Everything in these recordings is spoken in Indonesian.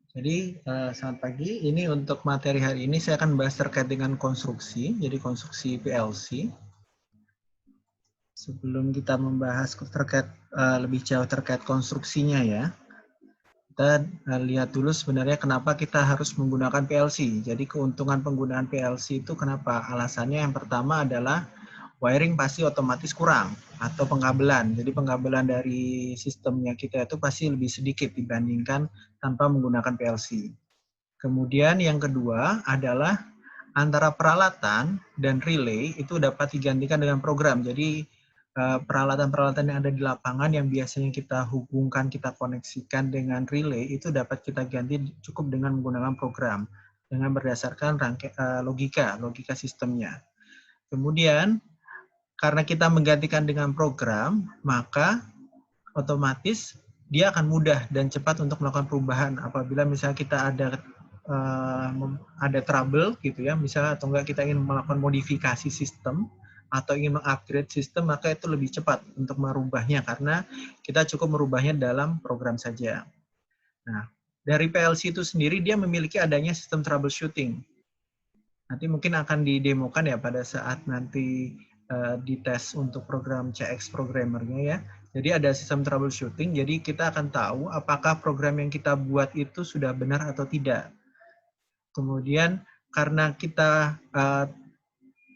Jadi, selamat pagi. Ini untuk materi hari ini saya akan bahas terkait dengan konstruksi, jadi konstruksi PLC. Sebelum kita membahas terkait lebih jauh terkait konstruksinya ya, kita lihat dulu sebenarnya kenapa kita harus menggunakan PLC. Jadi keuntungan penggunaan PLC itu kenapa? Alasannya yang pertama adalah wiring pasti otomatis kurang atau pengkabelan. Jadi pengkabelan dari sistemnya kita itu pasti lebih sedikit dibandingkan tanpa menggunakan PLC. Kemudian yang kedua adalah antara peralatan dan relay itu dapat digantikan dengan program. Jadi peralatan-peralatan yang ada di lapangan yang biasanya kita hubungkan, kita koneksikan dengan relay itu dapat kita ganti cukup dengan menggunakan program dengan berdasarkan logika sistemnya. Kemudian karena kita menggantikan dengan program, maka otomatis dia akan mudah dan cepat untuk melakukan perubahan apabila misalnya kita ada trouble gitu ya, misalnya atau enggak kita ingin melakukan modifikasi sistem atau ingin mengupgrade sistem, maka itu lebih cepat untuk merubahnya karena kita cukup merubahnya dalam program saja. Nah, dari PLC itu sendiri dia memiliki adanya sistem troubleshooting. Nanti mungkin akan didemokan ya pada saat nanti dites untuk program CX programmernya ya. Jadi ada sistem troubleshooting, jadi kita akan tahu apakah program yang kita buat itu sudah benar atau tidak. Kemudian karena kita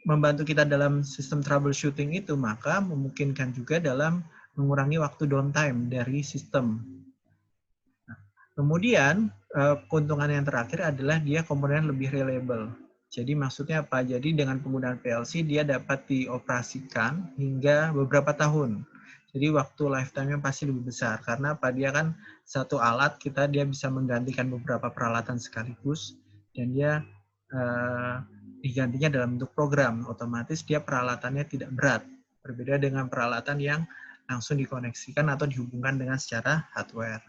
membantu kita dalam sistem troubleshooting itu, maka memungkinkan juga dalam mengurangi waktu downtime dari sistem. Nah, kemudian keuntungan yang terakhir adalah dia komponen lebih reliable. Jadi maksudnya apa? Jadi dengan penggunaan PLC dia dapat dioperasikan hingga beberapa tahun. Jadi waktu lifetime-nya pasti lebih besar karena apa? Dia kan satu alat dia bisa menggantikan beberapa peralatan sekaligus dan dia digantinya dalam bentuk program. Otomatis dia peralatannya tidak berat. Berbeda dengan peralatan yang langsung dikoneksikan atau dihubungkan dengan secara hardware.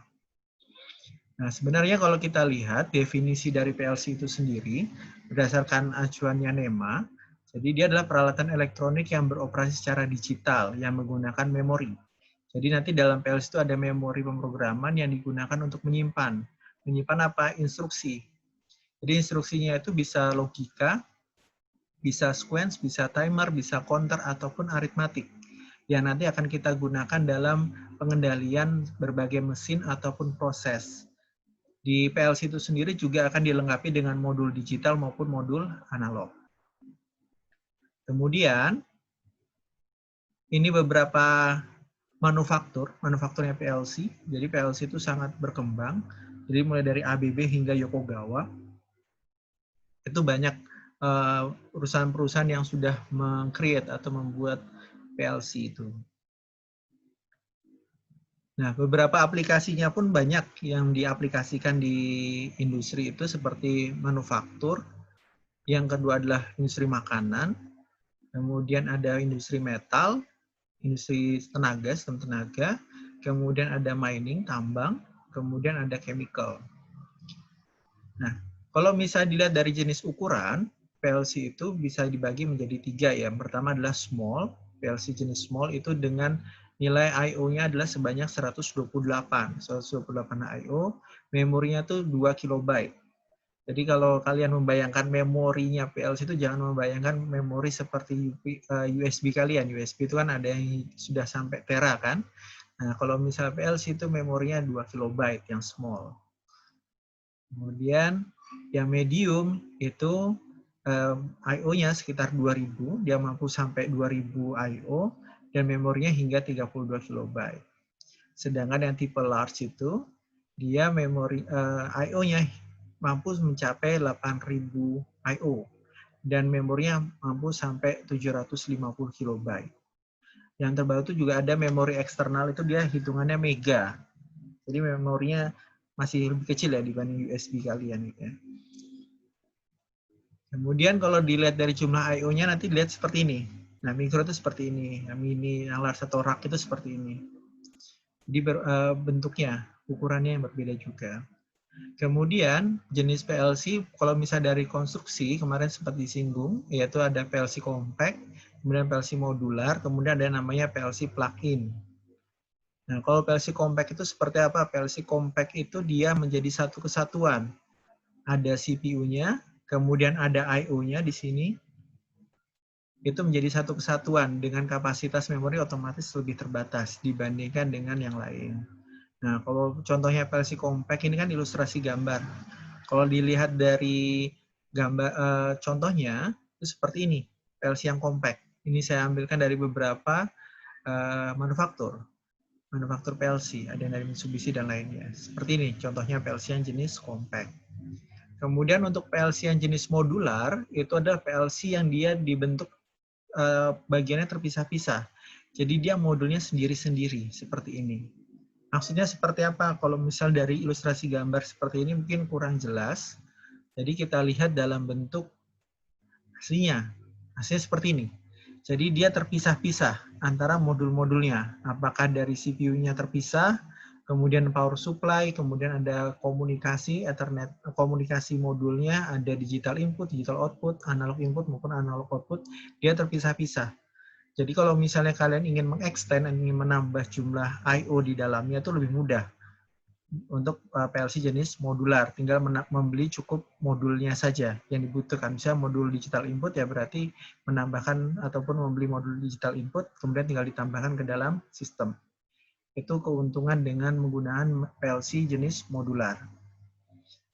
Nah, sebenarnya kalau kita lihat definisi dari PLC itu sendiri, berdasarkan acuannya NEMA, jadi dia adalah peralatan elektronik yang beroperasi secara digital, yang menggunakan memori. Jadi nanti dalam PLC itu ada memori pemrograman yang digunakan untuk menyimpan. Menyimpan apa? Instruksi. Jadi instruksinya itu bisa logika, bisa sequence, bisa timer, bisa counter, ataupun aritmatik. Yang nanti akan kita gunakan dalam pengendalian berbagai mesin ataupun proses. Di PLC itu sendiri juga akan dilengkapi dengan modul digital maupun modul analog. Kemudian, ini beberapa manufakturnya PLC. Jadi PLC itu sangat berkembang. Jadi mulai dari ABB hingga Yokogawa. Itu banyak perusahaan-perusahaan yang sudah meng-create atau membuat PLC itu. Nah, beberapa aplikasinya pun banyak yang diaplikasikan di industri itu seperti manufaktur, yang kedua adalah industri makanan, kemudian ada industri metal, industri tenaga, sistem tenaga, kemudian ada mining, tambang, kemudian ada chemical. Nah, kalau misalnya dilihat dari jenis ukuran, PLC itu bisa dibagi menjadi 3 ya. Yang pertama adalah small, PLC jenis small itu dengan nilai I/O-nya adalah sebanyak 128 I/O, memorinya tuh 2 KB. Jadi kalau kalian membayangkan memorinya PLC itu jangan membayangkan memori seperti USB kalian. USB itu kan ada yang sudah sampai tera kan. Nah, kalau misalnya PLC itu memorinya 2 KB yang small. Kemudian yang medium itu I/O-nya sekitar 2000, dia mampu sampai 2000 I/O dan memorinya hingga 32 KB. Sedangkan yang tipe large itu dia memori I/O-nya mampu mencapai 8000 I/O dan memorinya mampu sampai 750 KB. Yang terbaru itu juga ada memori eksternal, itu dia hitungannya mega. Jadi memorinya masih lebih kecil ya dibanding USB kalian gitu ya. Kemudian kalau dilihat dari jumlah I/O-nya nanti dilihat seperti ini. Nah, mikro itu seperti ini, yang mini, yang large atau rack itu seperti ini. Jadi bentuknya, ukurannya yang berbeda juga. Kemudian jenis PLC, kalau misalnya dari konstruksi, kemarin sempat disinggung, yaitu ada PLC compact, kemudian PLC modular, kemudian ada namanya PLC plug-in. Nah, kalau PLC compact itu seperti apa? PLC compact itu dia menjadi satu kesatuan. Ada CPU-nya, kemudian ada I/O-nya di sini. Itu menjadi satu kesatuan dengan kapasitas memori otomatis lebih terbatas dibandingkan dengan yang lain. Nah, kalau contohnya PLC compact ini kan ilustrasi gambar. Kalau dilihat dari gambar contohnya itu seperti ini, PLC yang compact. Ini saya ambilkan dari beberapa manufaktur PLC, ada yang dari Mitsubishi dan lainnya. Seperti ini, contohnya PLC yang jenis compact. Kemudian untuk PLC yang jenis modular, itu adalah PLC yang dia dibentuk bagiannya terpisah-pisah. Jadi dia modulnya sendiri-sendiri, seperti ini. Maksudnya seperti apa? Kalau misal dari ilustrasi gambar seperti ini mungkin kurang jelas. Jadi kita lihat dalam bentuk aslinya. Aslinya seperti ini. Jadi dia terpisah-pisah antara modul-modulnya. Apakah dari CPU-nya terpisah, kemudian power supply, kemudian ada komunikasi Ethernet, komunikasi modulnya, ada digital input, digital output, analog input maupun analog output, dia terpisah-pisah. Jadi kalau misalnya kalian ingin mengextend dan ingin menambah jumlah I/O di dalamnya itu lebih mudah untuk PLC jenis modular. Tinggal membeli cukup modulnya saja yang dibutuhkan. Misalnya modul digital input ya berarti menambahkan ataupun membeli modul digital input kemudian tinggal ditambahkan ke dalam sistem. Itu keuntungan dengan menggunakan PLC jenis modular.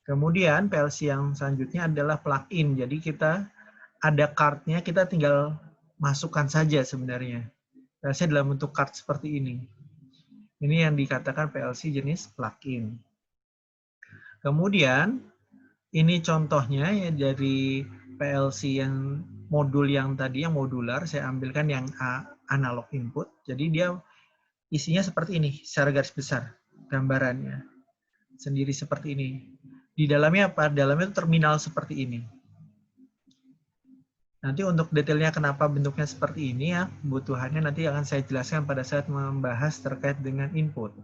Kemudian PLC yang selanjutnya adalah plug-in. Jadi kita ada card-nya, kita tinggal masukkan saja sebenarnya. PLC dalam bentuk card seperti ini. Ini yang dikatakan PLC jenis plug-in. Kemudian, ini contohnya ya dari PLC yang modul yang tadi, yang modular, saya ambilkan yang analog input. Jadi dia isinya seperti ini, secara garis besar, gambarannya. Sendiri seperti ini. Di dalamnya apa? Di dalamnya itu terminal seperti ini. Nanti untuk detailnya kenapa bentuknya seperti ini ya, kebutuhannya nanti akan saya jelaskan pada saat membahas terkait dengan input.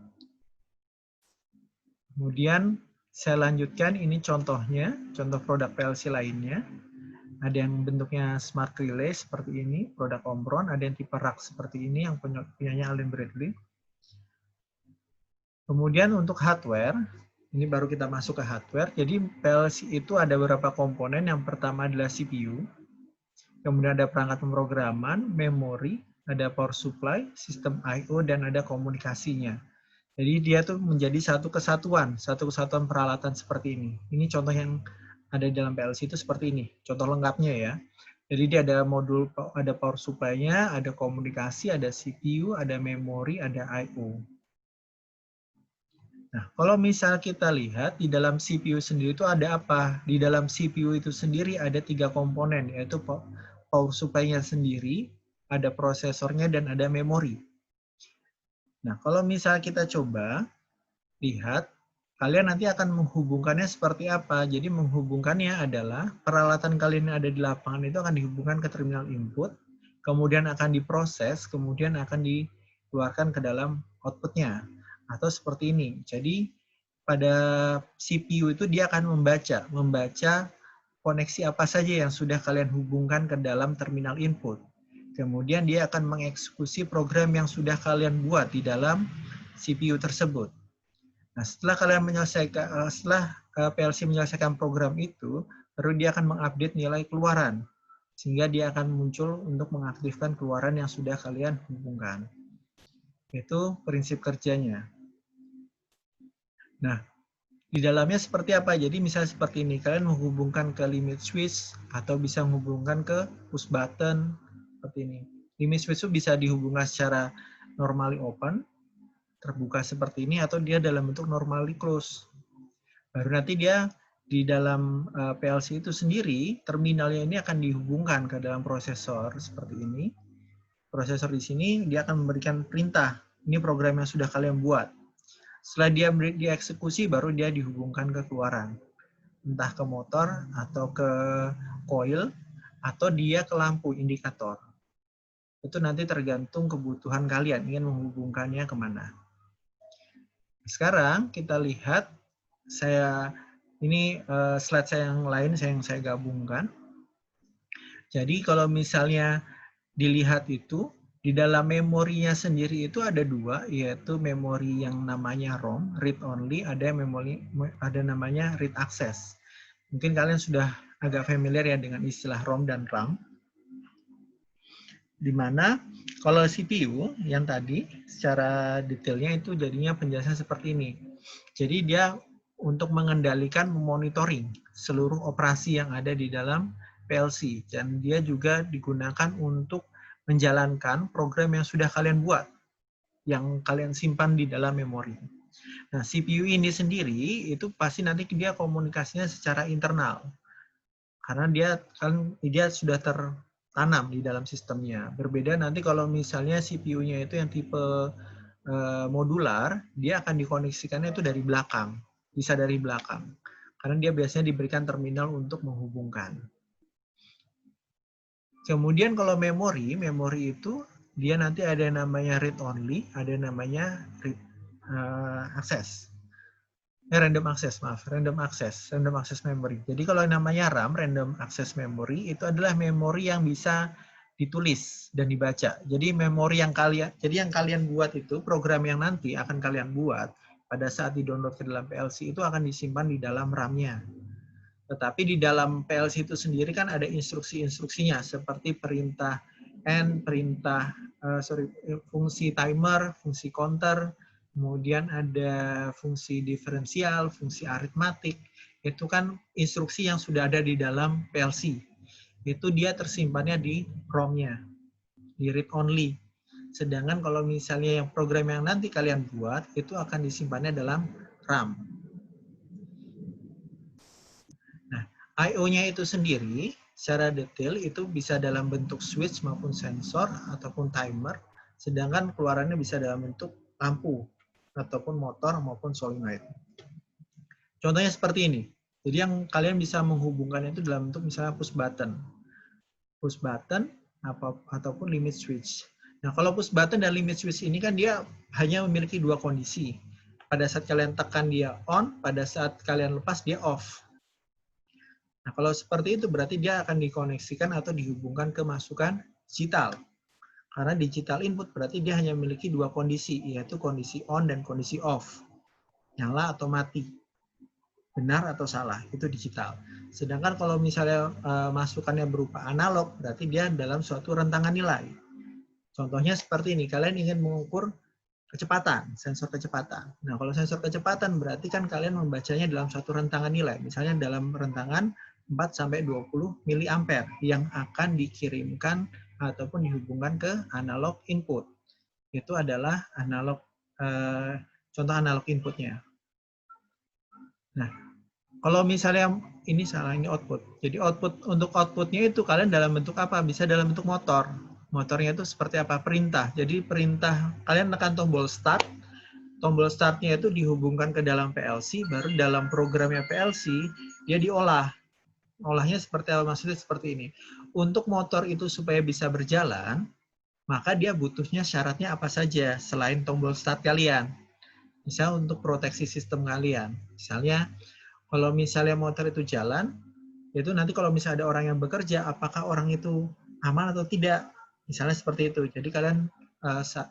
Kemudian saya lanjutkan, ini contohnya, contoh produk PLC lainnya. Ada yang bentuknya smart relay seperti ini, produk Omron, ada yang tipe rack seperti ini, yang punyanya Allen Bradley. Kemudian untuk hardware, ini baru kita masuk ke hardware. Jadi PLC itu ada beberapa komponen, yang pertama adalah CPU, kemudian ada perangkat pemrograman, memori, ada power supply, sistem I/O, dan ada komunikasinya. Jadi dia tuh menjadi satu kesatuan peralatan seperti ini. Ini contoh yang ada di dalam PLC itu seperti ini, contoh lengkapnya ya. Jadi dia ada modul, ada power supply-nya, ada komunikasi, ada CPU, ada memori, ada I/O. Nah, kalau misal kita lihat di dalam CPU sendiri itu ada apa? Di dalam CPU itu sendiri ada 3 komponen, yaitu power supply-nya sendiri, ada prosesornya, dan ada memori. Nah, kalau misal kita coba lihat, kalian nanti akan menghubungkannya seperti apa. Jadi menghubungkannya adalah peralatan kalian yang ada di lapangan itu akan dihubungkan ke terminal input, kemudian akan diproses, kemudian akan dikeluarkan ke dalam outputnya. Atau seperti ini. Jadi pada CPU itu dia akan membaca koneksi apa saja yang sudah kalian hubungkan ke dalam terminal input. Kemudian dia akan mengeksekusi program yang sudah kalian buat di dalam CPU tersebut. Nah, setelah kalian menyelesaikan, setelah PLC menyelesaikan program itu, baru dia akan mengupdate nilai keluaran, sehingga dia akan muncul untuk mengaktifkan keluaran yang sudah kalian hubungkan. Itu prinsip kerjanya. Nah, di dalamnya seperti apa? Jadi misalnya seperti ini, kalian menghubungkan ke limit switch atau bisa menghubungkan ke push button seperti ini. Limit switch itu bisa dihubungkan secara normally open, terbuka seperti ini, atau dia dalam bentuk normally close. Baru nanti dia di dalam PLC itu sendiri, terminalnya ini akan dihubungkan ke dalam prosesor seperti ini. Prosesor di sini dia akan memberikan perintah. Ini program yang sudah kalian buat. Setelah dia dieksekusi, baru dia dihubungkan ke keluaran. Entah ke motor, atau ke coil, atau dia ke lampu indikator. Itu nanti tergantung kebutuhan kalian, ingin menghubungkannya kemana. Sekarang kita lihat, ini slide saya yang lain yang saya gabungkan. Jadi kalau misalnya dilihat itu, Di dalam memorinya sendiri itu ada dua, yaitu memori yang namanya ROM, read only, ada namanya read access. Mungkin kalian sudah agak familiar ya dengan istilah ROM dan RAM. Di mana kalau CPU yang tadi secara detailnya itu jadinya penjelasan seperti ini. Jadi dia untuk mengendalikan, memonitoring seluruh operasi yang ada di dalam PLC, dan dia juga digunakan untuk menjalankan program yang sudah kalian buat, yang kalian simpan di dalam memori. Nah, CPU ini sendiri itu pasti nanti dia komunikasinya secara internal, karena dia sudah tertanam di dalam sistemnya. Berbeda nanti kalau misalnya CPU-nya itu yang tipe modular, dia akan dikoneksikannya itu dari belakang, bisa dari belakang, karena dia biasanya diberikan terminal untuk menghubungkan. Kemudian kalau memori itu dia nanti ada namanya read only, ada namanya random access memory. Jadi kalau namanya RAM, random access memory, itu adalah memori yang bisa ditulis dan dibaca. Jadi memori yang kalian buat itu, program yang nanti akan kalian buat pada saat di-download ke dalam PLC itu akan disimpan di dalam RAM-nya. Tetapi di dalam PLC itu sendiri kan ada instruksi-instruksinya seperti perintah fungsi timer, fungsi counter, kemudian ada fungsi diferensial, fungsi aritmatik. Itu kan instruksi yang sudah ada di dalam PLC. Itu dia tersimpannya di ROM-nya, di read only. Sedangkan kalau misalnya yang program yang nanti kalian buat, itu akan disimpannya dalam RAM. I/O-nya itu sendiri secara detail itu bisa dalam bentuk switch maupun sensor ataupun timer, sedangkan keluarannya bisa dalam bentuk lampu ataupun motor maupun solenoid. Contohnya seperti ini. Jadi yang kalian bisa menghubungkan itu dalam bentuk misalnya push button ataupun limit switch. Nah, kalau push button dan limit switch ini kan dia hanya memiliki dua kondisi. Pada saat kalian tekan dia on, pada saat kalian lepas dia off. Nah, kalau seperti itu berarti dia akan dikoneksikan atau dihubungkan ke masukan digital. Karena digital input berarti dia hanya memiliki dua kondisi, yaitu kondisi on dan kondisi off. Nyala atau mati. Benar atau salah, itu digital. Sedangkan kalau misalnya masukannya berupa analog, berarti dia dalam suatu rentangan nilai. Contohnya seperti ini, kalian ingin mengukur kecepatan, sensor kecepatan. Nah, kalau sensor kecepatan berarti kan kalian membacanya dalam suatu rentangan nilai, misalnya dalam rentangan 4-20 mA yang akan dikirimkan ataupun dihubungkan ke analog input. Itu adalah contoh analog inputnya. Nah, kalau misalnya ini salah, ini output. Jadi untuk outputnya itu kalian dalam bentuk apa? Bisa dalam bentuk motor. Motornya itu seperti apa? Perintah. Jadi perintah, kalian tekan tombol start. Tombol startnya itu dihubungkan ke dalam PLC, baru dalam programnya PLC, dia diolah. Olahnya seperti apa? Maksudnya seperti ini. Untuk motor itu supaya bisa berjalan, maka dia butuhnya syaratnya apa saja selain tombol start kalian. Misal untuk proteksi sistem kalian. Misalnya, kalau misalnya motor itu jalan, itu nanti kalau misalnya ada orang yang bekerja, apakah orang itu aman atau tidak? Misalnya seperti itu. Jadi kalian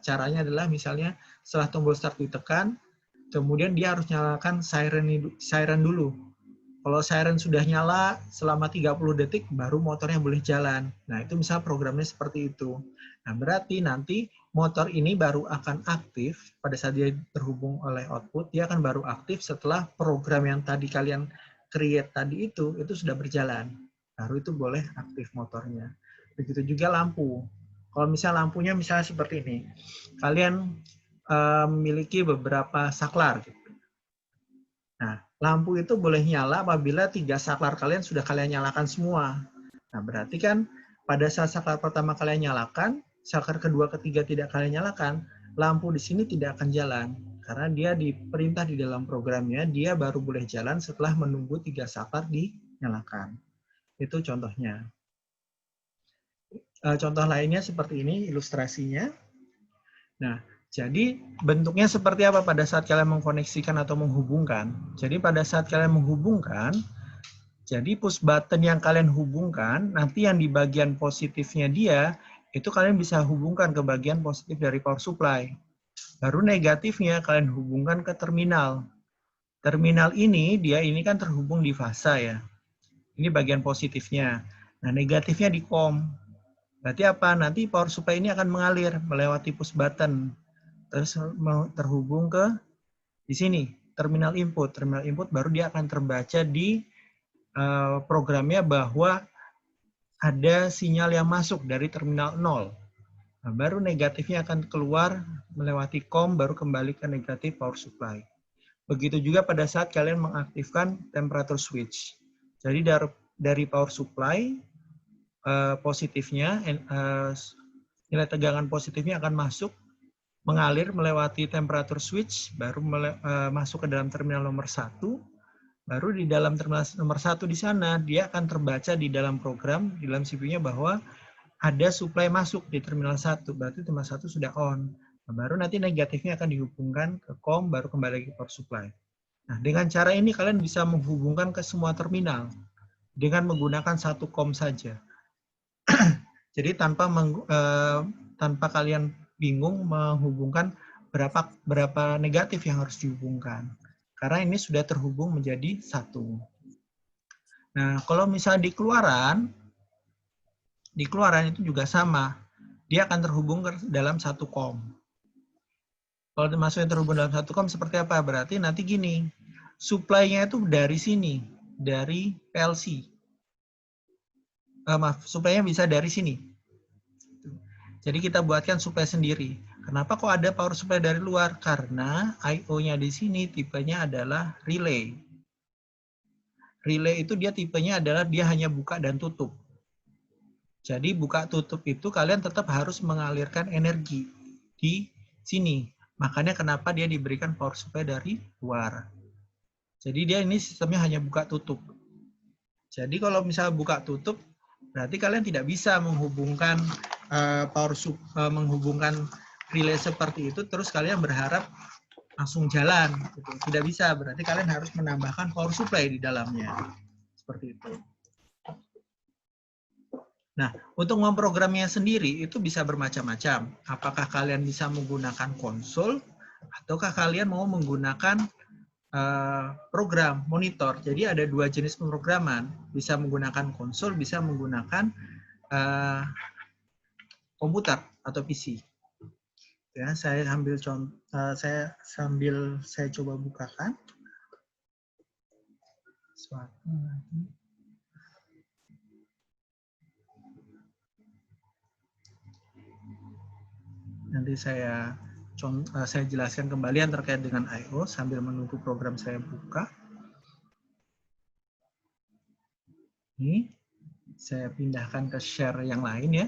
caranya adalah misalnya setelah tombol start ditekan, kemudian dia harus nyalakan siren dulu. Kalau siren sudah nyala selama 30 detik, baru motornya boleh jalan. Nah, itu misalnya programnya seperti itu. Nah, berarti nanti motor ini baru akan aktif pada saat dia terhubung oleh output, dia akan baru aktif setelah program yang tadi kalian create tadi itu sudah berjalan. Baru itu boleh aktif motornya. Begitu juga lampu. Kalau misalnya lampunya misalnya seperti ini, kalian memiliki beberapa saklar. Nah, lampu itu boleh nyala apabila 3 saklar kalian sudah kalian nyalakan semua. Nah, berarti kan pada saat saklar pertama kalian nyalakan, saklar kedua, ketiga tidak kalian nyalakan, lampu di sini tidak akan jalan. Karena dia diperintah di dalam programnya, dia baru boleh jalan setelah menunggu 3 saklar dinyalakan. Itu contohnya. Contoh lainnya seperti ini ilustrasinya. Nah, jadi bentuknya seperti apa pada saat kalian mengkoneksikan atau menghubungkan? Jadi pada saat kalian menghubungkan, jadi push button yang kalian hubungkan, nanti yang di bagian positifnya dia, itu kalian bisa hubungkan ke bagian positif dari power supply. Baru negatifnya kalian hubungkan ke terminal. Terminal ini, dia ini kan terhubung di fasa ya. Ini bagian positifnya. Nah, negatifnya di COM. Berarti apa? Nanti power supply ini akan mengalir melewati push button. Terus terhubung ke di sini, terminal input. Terminal input baru dia akan terbaca di programnya bahwa ada sinyal yang masuk dari terminal 0. Nah, baru negatifnya akan keluar melewati COM, baru kembali ke negatif power supply. Begitu juga pada saat kalian mengaktifkan temperature switch. Jadi dari power supply, positifnya, nilai tegangan positifnya akan masuk, mengalir melewati temperature switch, baru masuk ke dalam terminal nomor 1, baru di dalam terminal nomor 1 di sana, dia akan terbaca di dalam program, di dalam CPU-nya bahwa ada supply masuk di terminal 1, berarti terminal 1 sudah on. Nah, baru nanti negatifnya akan dihubungkan ke COM, baru kembali ke power supply. Nah, dengan cara ini kalian bisa menghubungkan ke semua terminal dengan menggunakan satu COM saja. Jadi tanpa kalian bingung menghubungkan berapa negatif yang harus dihubungkan. Karena ini sudah terhubung menjadi satu. Nah, kalau misalnya di keluaran itu juga sama. Dia akan terhubung ke dalam satu COM. Kalau masuknya terhubung dalam satu COM seperti apa? Berarti nanti gini, supply-nya itu dari sini, dari PLC. Supply-nya bisa dari sini. Jadi kita buatkan supply sendiri. Kenapa kok ada power supply dari luar? Karena I/O-nya di sini tipenya adalah relay. Relay itu dia tipenya adalah dia hanya buka dan tutup. Jadi buka tutup itu kalian tetap harus mengalirkan energi di sini. Makanya kenapa dia diberikan power supply dari luar. Jadi dia ini sistemnya hanya buka tutup. Jadi kalau misalnya buka tutup, berarti kalian tidak bisa menghubungkan menghubungkan relay seperti itu, terus kalian berharap langsung jalan. Gitu. Tidak bisa, berarti kalian harus menambahkan power supply di dalamnya. Seperti itu. Nah, untuk memprogramnya sendiri itu bisa bermacam-macam. Apakah kalian bisa menggunakan konsol, ataukah kalian mau menggunakan program monitor. Jadi ada dua jenis pemrograman, bisa menggunakan konsol, bisa menggunakan komputer atau PC. Ya, saya ambil contoh, saya coba bukakan. Nanti saya jelaskan kembali yang terkait dengan I/O sambil menunggu program saya buka. Ini saya pindahkan ke share yang lain ya.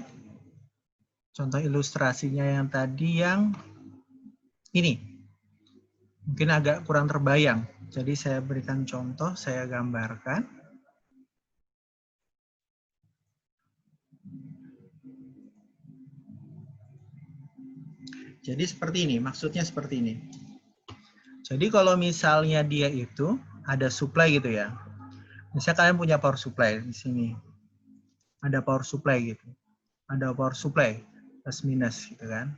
Contoh ilustrasinya yang tadi yang ini. Mungkin agak kurang terbayang. Jadi saya berikan contoh, saya gambarkan. Jadi seperti ini, maksudnya seperti ini. Jadi kalau misalnya dia itu ada supply gitu ya. Misalnya kalian punya power supply di sini. Ada power supply gitu. Ada power supply plus minus gitu kan.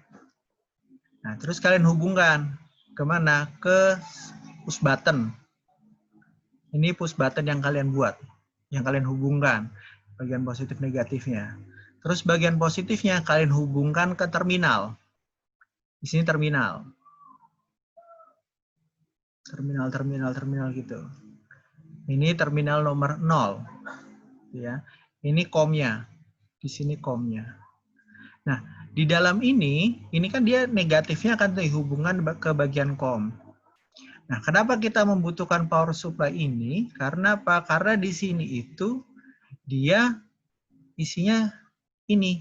Nah, terus kalian hubungkan kemana? Ke push button. Ini push button yang kalian buat, yang kalian hubungkan bagian positif negatifnya. Terus bagian positifnya kalian hubungkan ke terminal. Di sini terminal. Terminal gitu. Ini terminal nomor 0. Ya. Ini COM-nya. Di sini COM-nya. Nah, di dalam ini kan dia negatifnya akan dihubungkan ke bagian COM. Nah, kenapa kita membutuhkan power supply ini? Karena apa? Karena di sini itu dia isinya ini.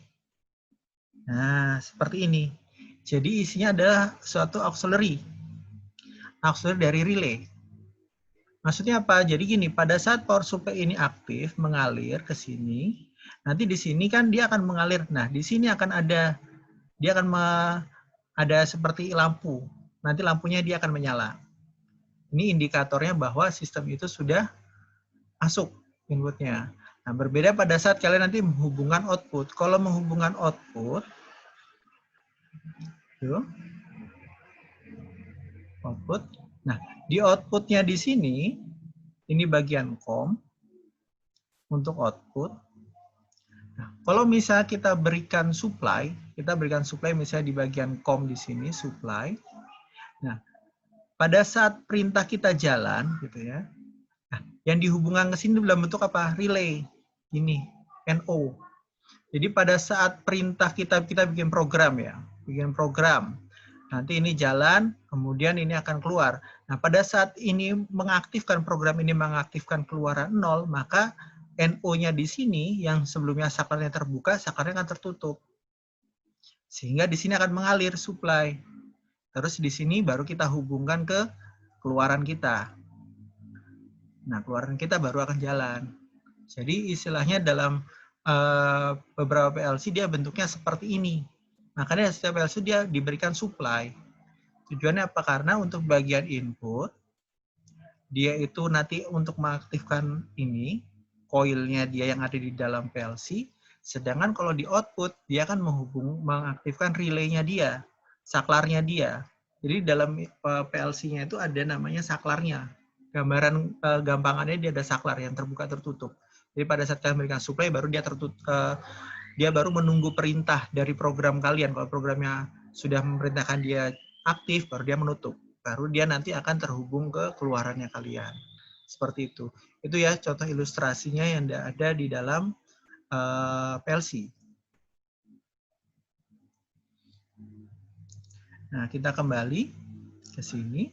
Nah, seperti ini. Jadi isinya adalah suatu auxiliary dari relay. Maksudnya apa? Jadi gini, pada saat power supply ini aktif, mengalir ke sini, nanti di sini kan dia akan mengalir. Nah, di sini akan ada, dia akan ada seperti lampu. Nanti lampunya dia akan menyala. Ini indikatornya bahwa sistem itu sudah masuk inputnya. Nah, berbeda pada saat kalian nanti menghubungkan output. Kalau menghubungkan output, tuh, output. Nah, di outputnya di sini, ini bagian COM untuk output. Nah, kalau misalnya kita berikan supply misalnya di bagian COM di sini, supply. Nah, pada saat perintah kita jalan, gitu ya, nah, yang dihubungkan ke sini dalam bentuk apa? Relay. Ini, NO. Jadi pada saat perintah kita bikin program ya, bikin program. Nanti ini jalan, kemudian ini akan keluar. Nah, pada saat ini mengaktifkan program ini mengaktifkan keluaran 0, maka NO-nya di sini yang sebelumnya saklarnya terbuka, saklarnya akan tertutup. Sehingga di sini akan mengalir supply. Terus di sini baru kita hubungkan ke keluaran kita. Nah, keluaran kita baru akan jalan. Jadi istilahnya dalam beberapa PLC dia bentuknya seperti ini. Makanya setiap PLC dia diberikan supply. Tujuannya apa? Karena untuk bagian input, dia itu nanti untuk mengaktifkan ini, coilnya dia yang ada di dalam PLC, sedangkan kalau di output, dia akan mengaktifkan relaynya dia, saklarnya dia. Jadi dalam PLC-nya itu ada namanya saklarnya. Gambaran gampangannya dia ada saklar yang terbuka tertutup. Jadi pada saat kalian memberikan supply baru dia tertutup, dia baru menunggu perintah dari program kalian. Kalau programnya sudah memerintahkan dia aktif, baru dia menutup. Baru dia nanti akan terhubung ke keluarannya kalian. Seperti itu. Itu ya contoh ilustrasinya yang ada di dalam PLC. Nah, kita kembali ke sini.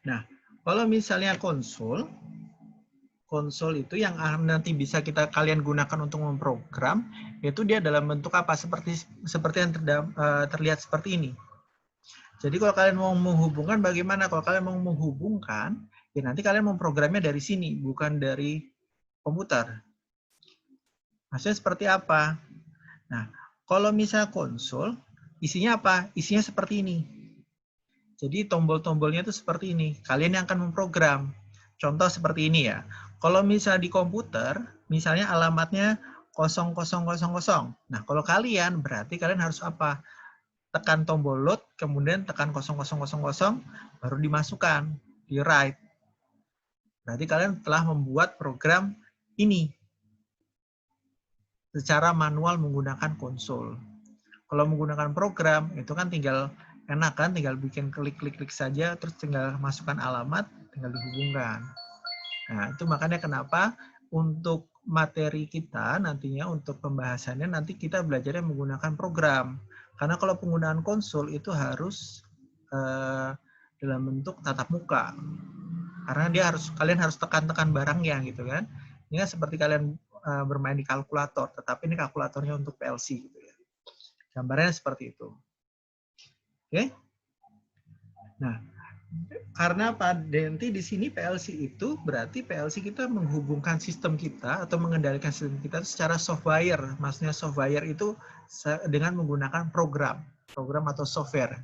Nah, kalau misalnya konsol itu yang nanti bisa kalian gunakan untuk memprogram, itu dia dalam bentuk apa? Seperti yang terlihat seperti ini. Jadi kalau kalian mau menghubungkan bagaimana? Kalau kalian mau menghubungkan, ya nanti kalian memprogramnya dari sini, bukan dari komputer. Maksudnya seperti apa? Nah, kalau misalnya konsol, isinya apa? Isinya seperti ini. Jadi tombol-tombolnya itu seperti ini. Kalian yang akan memprogram. Contoh seperti ini ya. Kalau misalnya di komputer, misalnya alamatnya 0000. Nah, kalau kalian, berarti kalian harus apa? Tekan tombol load, kemudian tekan 0000, baru dimasukkan, di write. Berarti kalian telah membuat program ini secara manual menggunakan konsol. Kalau menggunakan program, itu kan tinggal enak kan, tinggal bikin klik-klik saja, terus tinggal masukkan alamat, tinggal dihubungkan. Nah, itu makanya kenapa untuk materi kita nantinya, untuk pembahasannya, nanti kita belajarnya menggunakan program. Karena kalau penggunaan konsol itu harus dalam bentuk tatap muka. Karena kalian harus tekan-tekan barangnya gitu kan. Ini kan seperti kalian bermain di kalkulator, tetapi ini kalkulatornya untuk PLC gitu ya. Gambarnya seperti itu. Oke? Nah, karena nanti di sini PLC itu berarti PLC kita menghubungkan sistem kita atau mengendalikan sistem kita secara software. Maksudnya software itu dengan menggunakan program atau software.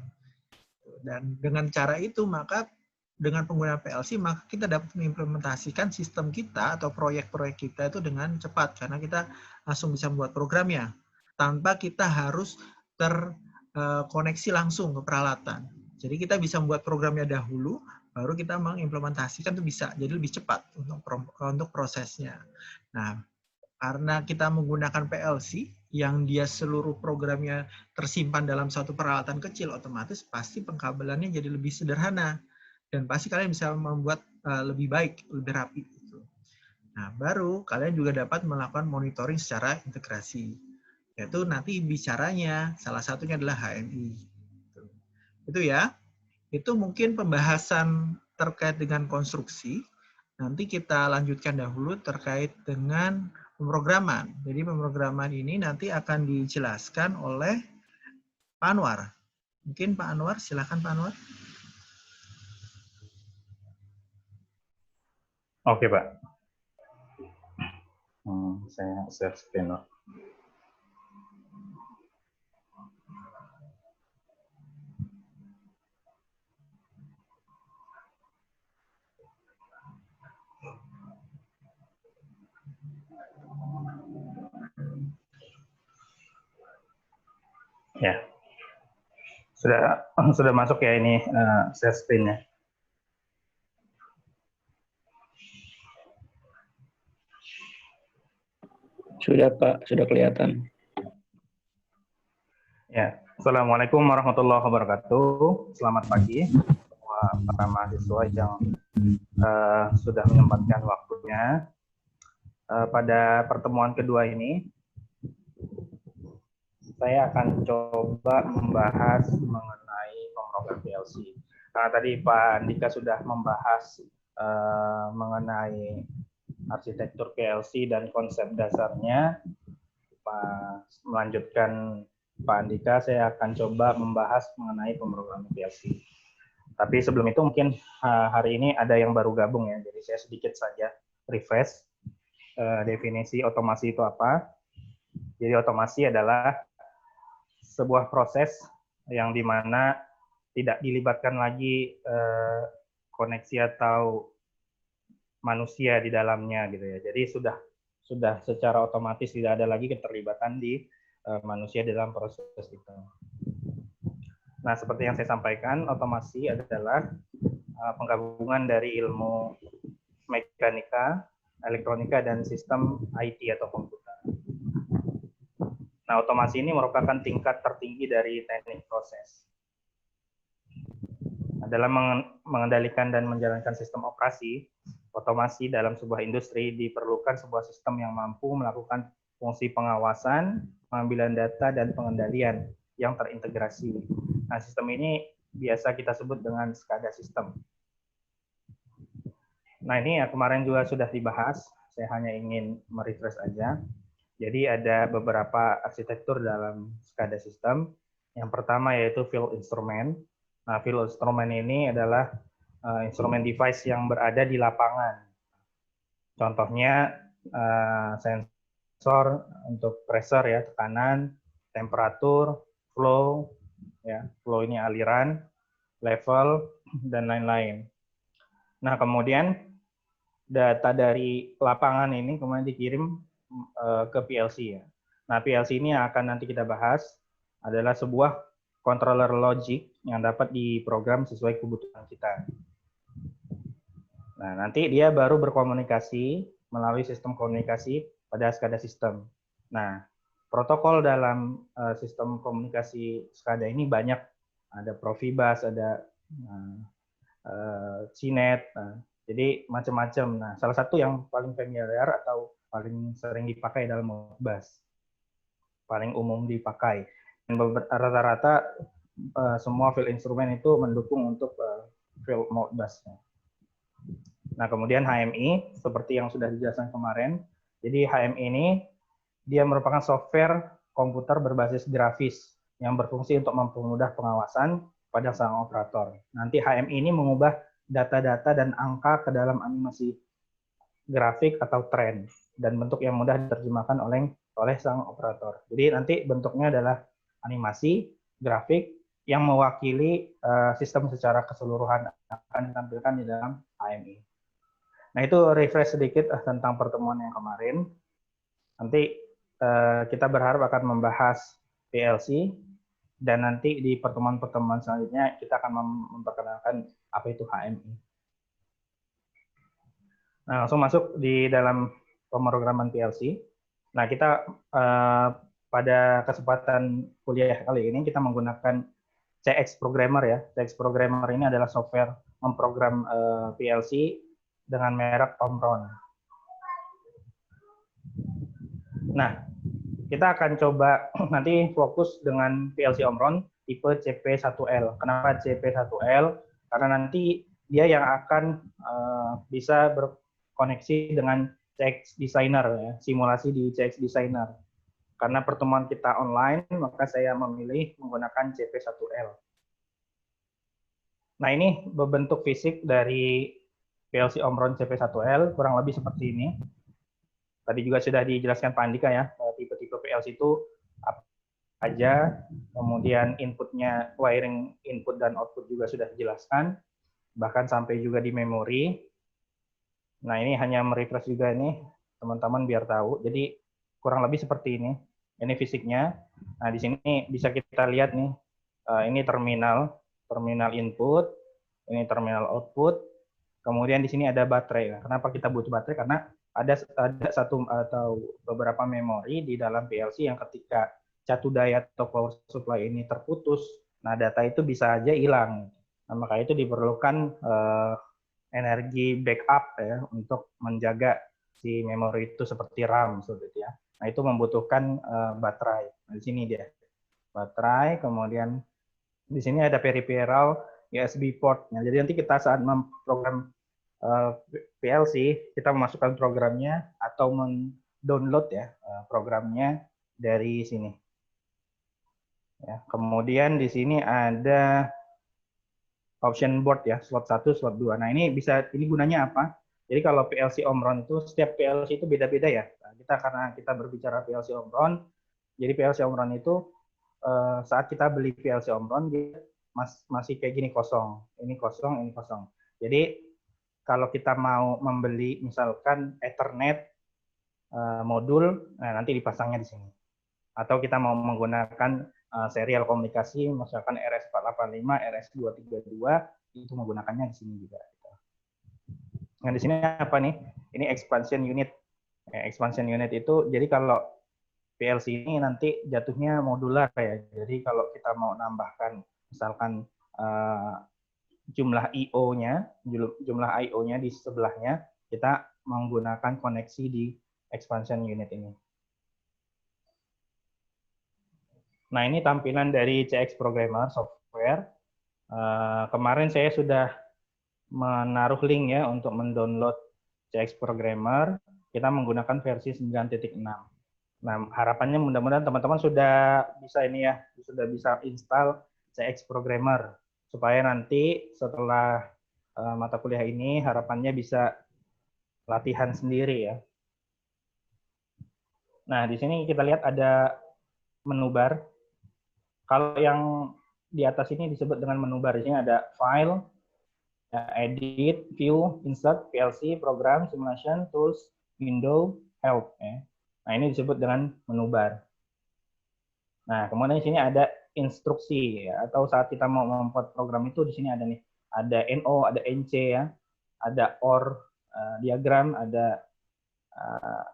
Dan dengan cara itu maka dengan penggunaan PLC maka kita dapat mengimplementasikan sistem kita atau proyek-proyek kita itu dengan cepat karena kita langsung bisa membuat programnya tanpa kita harus terkoneksi langsung ke peralatan. Jadi kita bisa membuat programnya dahulu, baru kita mengimplementasikan itu bisa. Jadi lebih cepat untuk prosesnya. Nah, karena kita menggunakan PLC yang dia seluruh programnya tersimpan dalam satu peralatan kecil, otomatis pasti pengkabelannya jadi lebih sederhana dan pasti kalian bisa membuat lebih baik, lebih rapi. Nah, baru kalian juga dapat melakukan monitoring secara integrasi. Yaitu nanti bicaranya salah satunya adalah HMI. Itu ya. Itu mungkin pembahasan terkait dengan konstruksi. Nanti kita lanjutkan dahulu terkait dengan pemrograman. Jadi pemrograman ini nanti akan dijelaskan oleh Pak Anwar. Mungkin Pak Anwar, silakan Pak Anwar. Oke, Pak. Saya share screen. Ya, sudah masuk ya ini share screen-nya. Sudah Pak, sudah kelihatan. Ya, Assalamualaikum warahmatullahi wabarakatuh. Selamat pagi semua para mahasiswa yang sudah menyempatkan waktunya. Pada pertemuan kedua ini, saya akan coba membahas mengenai pemrogram PLC. Karena tadi Pak Andika sudah membahas mengenai arsitektur PLC dan konsep dasarnya. Melanjutkan Pak Andika, saya akan coba membahas mengenai pemrograman PLC. Tapi sebelum itu mungkin hari ini ada yang baru gabung ya, jadi saya sedikit saja refresh definisi otomasi itu apa. Jadi otomasi adalah sebuah proses yang dimana tidak dilibatkan lagi koneksi atau manusia di dalamnya gitu ya. Jadi sudah secara otomatis tidak ada lagi keterlibatan di manusia dalam proses itu. Nah, seperti yang saya sampaikan, otomasi adalah penggabungan dari ilmu mekanika, elektronika, dan sistem IT atau komputer. Nah, otomasi ini merupakan tingkat tertinggi dari teknik proses. Dalam mengendalikan dan menjalankan sistem operasi, otomasi dalam sebuah industri diperlukan sebuah sistem yang mampu melakukan fungsi pengawasan, pengambilan data, dan pengendalian yang terintegrasi. Nah, sistem ini biasa kita sebut dengan SCADA system. Nah, ini ya kemarin juga sudah dibahas, saya hanya ingin merefresh aja. Jadi ada beberapa arsitektur dalam SCADA system. Yang pertama yaitu field instrument. Nah, field instrument ini adalah instrumen device yang berada di lapangan. Contohnya sensor untuk pressure ya, tekanan, temperatur, flow, ya, flow ini aliran, level, dan lain-lain. Nah, kemudian data dari lapangan ini kemudian dikirim ke PLC ya. Nah, PLC ini yang akan nanti kita bahas adalah sebuah controller logic yang dapat diprogram sesuai kebutuhan kita. Nah, nanti dia baru berkomunikasi melalui sistem komunikasi pada SCADA system. Nah, protokol dalam sistem komunikasi SCADA ini banyak. Ada Profibus, ada CNET, jadi macam-macam. Nah, salah satu yang paling familiar atau paling sering dipakai adalah Modbus, paling umum dipakai. Dan rata-rata semua field instrumen itu mendukung untuk field Modbus. Nah, kemudian HMI, seperti yang sudah dijelaskan kemarin. Jadi HMI ini dia merupakan software komputer berbasis grafis yang berfungsi untuk mempermudah pengawasan pada sang operator. Nanti HMI ini mengubah data-data dan angka ke dalam animasi grafik atau tren dan bentuk yang mudah diterjemahkan oleh sang operator. Jadi nanti bentuknya adalah animasi grafik yang mewakili sistem secara keseluruhan akan ditampilkan di dalam HMI. Nah, itu refresh sedikit tentang pertemuan yang kemarin. Nanti kita berharap akan membahas PLC, dan nanti di pertemuan-pertemuan selanjutnya kita akan memperkenalkan apa itu HMI. Nah, langsung masuk di dalam pemrograman PLC. Nah, kita pada kesempatan kuliah kali ini kita menggunakan CX Programmer ya. CX Programmer ini adalah software memprogram PLC dengan merek Omron. Nah, kita akan coba nanti fokus dengan PLC Omron tipe CP1L. Kenapa CP1L? Karena nanti dia yang akan bisa berkoneksi dengan CX Designer, ya, simulasi di CX Designer. Karena pertemuan kita online, maka saya memilih menggunakan CP1L. Nah, ini bentuk fisik dari PLC Omron CP1L, kurang lebih seperti ini. Tadi juga sudah dijelaskan Pak Andika ya, tipe-tipe PLC itu apa aja, kemudian inputnya, wiring input dan output juga sudah dijelaskan, bahkan sampai juga di memori. Nah, ini hanya merefresh juga nih, teman-teman biar tahu. Jadi kurang lebih seperti ini. Ini fisiknya. Nah, di sini bisa kita lihat nih, ini terminal input, ini terminal output. Kemudian di sini ada baterai. Nah, kenapa kita butuh baterai? Karena ada satu atau beberapa memori di dalam PLC yang ketika catu daya atau power supply ini terputus, nah data itu bisa aja hilang. Nah, maka itu diperlukan energi backup ya untuk menjaga si memori itu seperti RAM seperti itu ya. Nah, itu membutuhkan baterai. Nah, di sini dia. Baterai, kemudian di sini ada peripheral USB port. Nah, jadi nanti kita saat memprogram PLC, kita memasukkan programnya atau mendownload ya programnya dari sini. Ya, kemudian di sini ada option board ya, slot 1, slot 2. Nah, ini gunanya apa? Jadi kalau PLC Omron itu setiap PLC itu beda-beda ya. Nah, karena kita berbicara PLC Omron, jadi PLC Omron itu saat kita beli PLC Omron dia masih kayak gini kosong. Ini kosong, ini kosong. Jadi kalau kita mau membeli misalkan Ethernet modul, nah nanti dipasangnya di sini. Atau kita mau menggunakan serial komunikasi, misalkan RS485, RS232, itu menggunakannya di sini juga. Nah, di sini apa nih? Ini expansion unit. Expansion unit itu, jadi kalau PLC ini nanti jatuhnya modular ya. Jadi kalau kita mau nambahkan, misalkan jumlah I/O-nya di sebelahnya, kita menggunakan koneksi di expansion unit ini. Nah, ini tampilan dari CX Programmer software. Kemarin saya sudah menaruh link ya untuk mendownload CX Programmer. Kita menggunakan versi 9.6. Nah, harapannya mudah-mudahan teman-teman sudah bisa ini ya, sudah bisa install CX Programmer supaya nanti setelah mata kuliah ini harapannya bisa latihan sendiri ya. Nah, di sini kita lihat ada menu bar. Kalau yang di atas ini disebut dengan menu bar. Di sini ada file, edit, view, insert, PLC, program, simulation, tools, window, help. Ya. Nah, ini disebut dengan menu bar. Nah, kemudian di sini ada instruksi ya, atau saat kita mau membuat program itu di sini ada nih, ada NO, ada NC ya, ada OR diagram, ada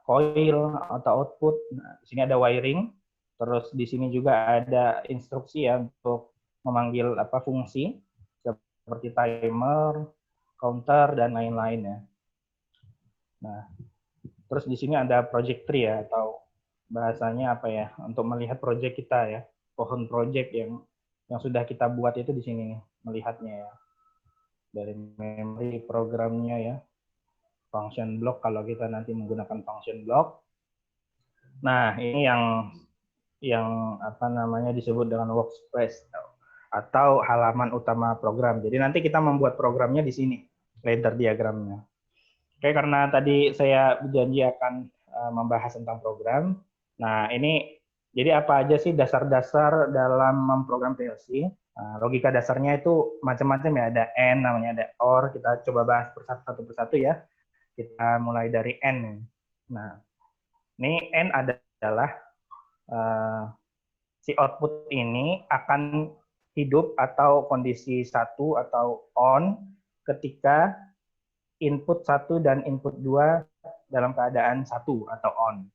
coil atau output. Nah, di sini ada wiring. Terus di sini juga ada instruksi ya untuk memanggil fungsi seperti timer, counter dan lain-lain ya. Nah, terus di sini ada project tree ya, atau bahasanya apa ya, untuk melihat project kita ya, pohon project yang sudah kita buat itu di sini nih, melihatnya ya. Dari memori programnya ya, function block kalau kita nanti menggunakan function block. Nah, ini yang apa namanya disebut dengan workspace atau halaman utama program. Jadi nanti kita membuat programnya di sini, ladder diagramnya. Oke, karena tadi saya berjanji akan membahas tentang program. Nah, ini jadi apa aja sih dasar-dasar dalam memprogram PLC? Nah, logika dasarnya itu macam-macam ya, ada AND, namanya ada OR. Kita coba bahas satu persatu ya. Kita mulai dari AND. Nah, ini AND adalah si output ini akan hidup atau kondisi 1 atau on ketika input 1 dan input 2 dalam keadaan 1 atau on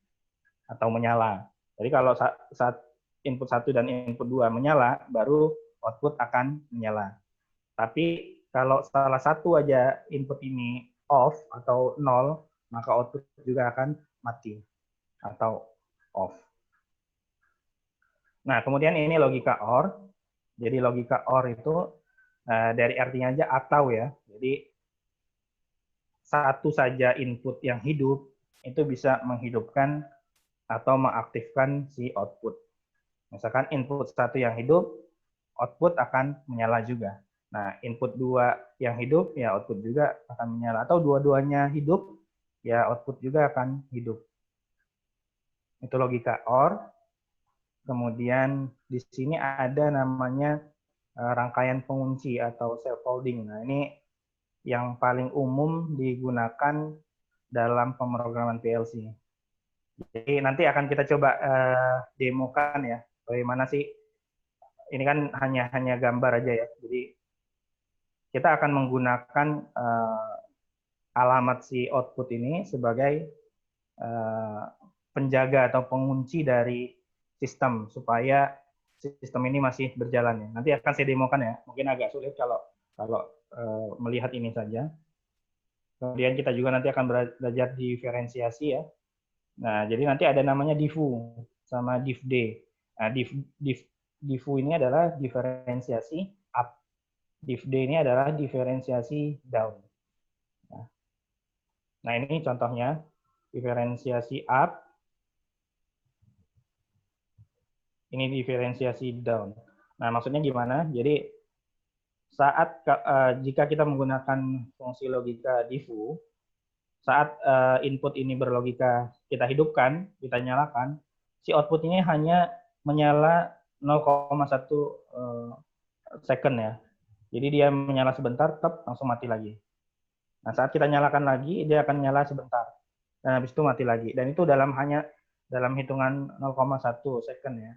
atau menyala. Jadi kalau saat input 1 dan input 2 menyala, baru output akan menyala. Tapi kalau salah satu aja input ini off atau 0, maka output juga akan mati atau off. Nah, kemudian ini logika OR. Jadi logika OR itu dari artinya aja atau ya. Jadi satu saja input yang hidup itu bisa menghidupkan atau mengaktifkan si output. Misalkan input 1 yang hidup, output akan menyala juga. Nah, input 2 yang hidup, ya output juga akan menyala. Atau dua-duanya hidup, ya output juga akan hidup. Itu logika OR. Kemudian di sini ada namanya rangkaian pengunci atau self-holding. Nah, ini yang paling umum digunakan dalam pemrograman PLC. Jadi nanti akan kita coba demokan ya, bagaimana sih, ini kan hanya gambar aja ya. Jadi kita akan menggunakan alamat si output ini sebagai penjaga atau pengunci dari sistem supaya sistem ini masih berjalan ya. Nanti akan saya demokan ya. Mungkin agak sulit kalau melihat ini saja. Kemudian kita juga nanti akan belajar diferensiasi ya. Nah, jadi nanti ada namanya diffu sama diffd. Nah, diffu ini adalah diferensiasi up. Diffd ini adalah diferensiasi down. Nah, ini contohnya diferensiasi up. Ini diferensiasi down. Nah, maksudnya gimana? Jadi jika kita menggunakan fungsi logika diffu, saat input ini berlogika kita hidupkan, kita nyalakan, si output ini hanya menyala 0,1 second ya. Jadi dia menyala sebentar, langsung mati lagi. Nah, saat kita nyalakan lagi, dia akan nyala sebentar. Dan habis itu mati lagi. Dan itu dalam hitungan 0,1 second ya.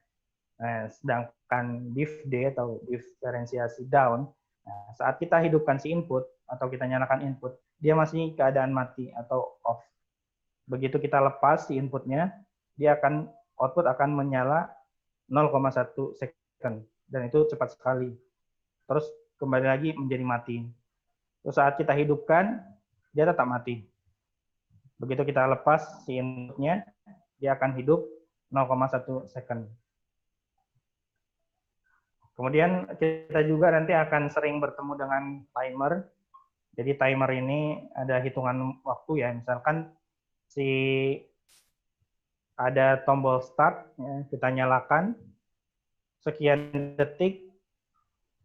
Nah, sedangkan diffd atau diferensiasi down, nah, saat kita hidupkan si input atau kita nyalakan input, dia masih keadaan mati atau off. Begitu kita lepas si inputnya, output akan menyala 0,1 second. Dan itu cepat sekali. Terus kembali lagi menjadi mati. Terus saat kita hidupkan, dia tetap mati. Begitu kita lepas si inputnya, dia akan hidup 0,1 second. Kemudian kita juga nanti akan sering bertemu dengan timer. Jadi timer ini ada hitungan waktu ya. Misalkan ada tombol start, ya, kita nyalakan, sekian detik,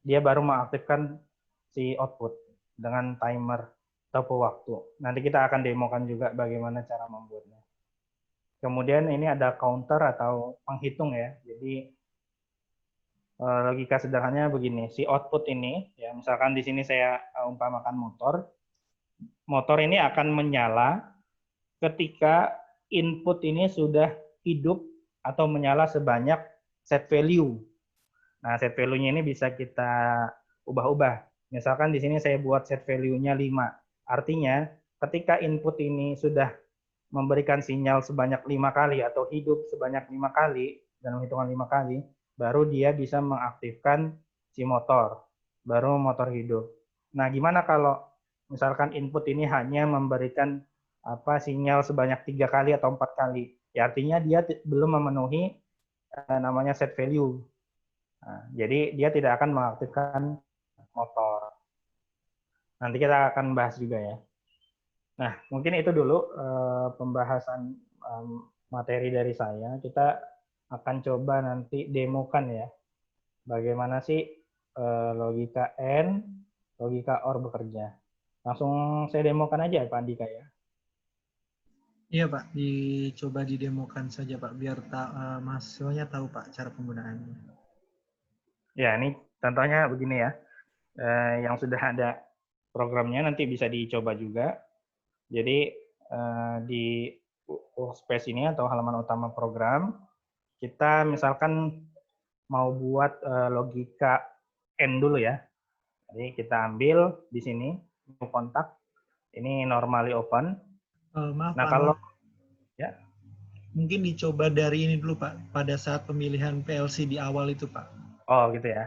dia baru mengaktifkan si output dengan timer tempo waktu. Nanti kita akan demokan juga bagaimana cara membuatnya. Kemudian ini ada counter atau penghitung ya. Jadi logika sederhananya begini, si output ini, ya misalkan di sini saya umpamakan motor ini akan menyala ketika input ini sudah hidup atau menyala sebanyak set value. Nah, set value-nya ini bisa kita ubah-ubah. Misalkan di sini saya buat set value-nya 5. Artinya, ketika input ini sudah memberikan sinyal sebanyak 5 kali atau hidup sebanyak 5 kali, dalam hitungan 5 kali, baru dia bisa mengaktifkan si motor, baru motor hidup. Nah, gimana kalau misalkan input ini hanya memberikan sinyal sebanyak 3 kali atau 4 kali? Ya, artinya dia belum memenuhi namanya set value. Nah, jadi dia tidak akan mengaktifkan motor. Nanti kita akan bahas juga ya. Nah, mungkin itu dulu pembahasan materi dari saya. Kita akan coba nanti demokan ya, bagaimana sih logika AND, logika OR bekerja. Langsung saya demokan aja Pak Andika ya. Iya Pak, dicoba didemokan saja Pak, biar mahasiswanya tahu Pak cara penggunaannya. Ya, ini contohnya begini ya, yang sudah ada programnya nanti bisa dicoba juga. Jadi di workspace ini atau halaman utama program, kita misalkan mau buat logika AND dulu ya. Jadi kita ambil di sini new kontak, ini normally open. Maaf Nah Pak, kalau ya mungkin dicoba dari ini dulu Pak, pada saat pemilihan PLC di awal itu Pak. Oh gitu ya.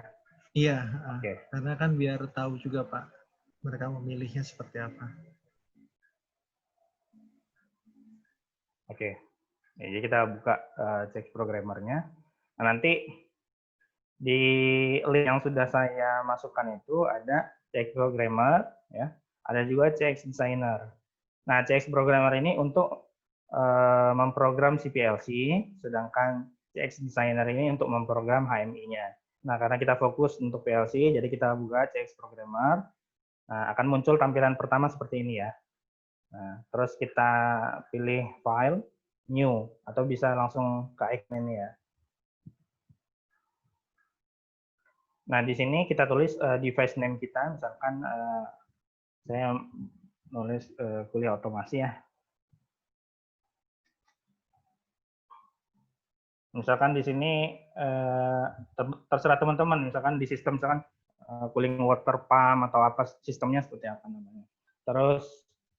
Iya, Oke. Karena kan biar tahu juga Pak, mereka memilihnya seperti apa. Oke. Jadi kita buka cek programmernya. Nah, nanti di link yang sudah saya masukkan itu ada cek programmer, ya. Ada juga cek designer. Nah, cek programmer ini untuk memprogram si PLC, sedangkan cek designer ini untuk memprogram HMI-nya. Nah, karena kita fokus untuk PLC, jadi kita buka cek programmer. Nah, akan muncul tampilan pertama seperti ini ya. Nah, terus kita pilih file, new, atau bisa langsung ke icon ini ya. Nah, di sini kita tulis device name kita, misalkan saya nulis kuliah otomasi ya. Misalkan di sini terserah teman-teman, misalkan di sistem misalkan cooling water pump atau apa sistemnya seperti apa namanya. Terus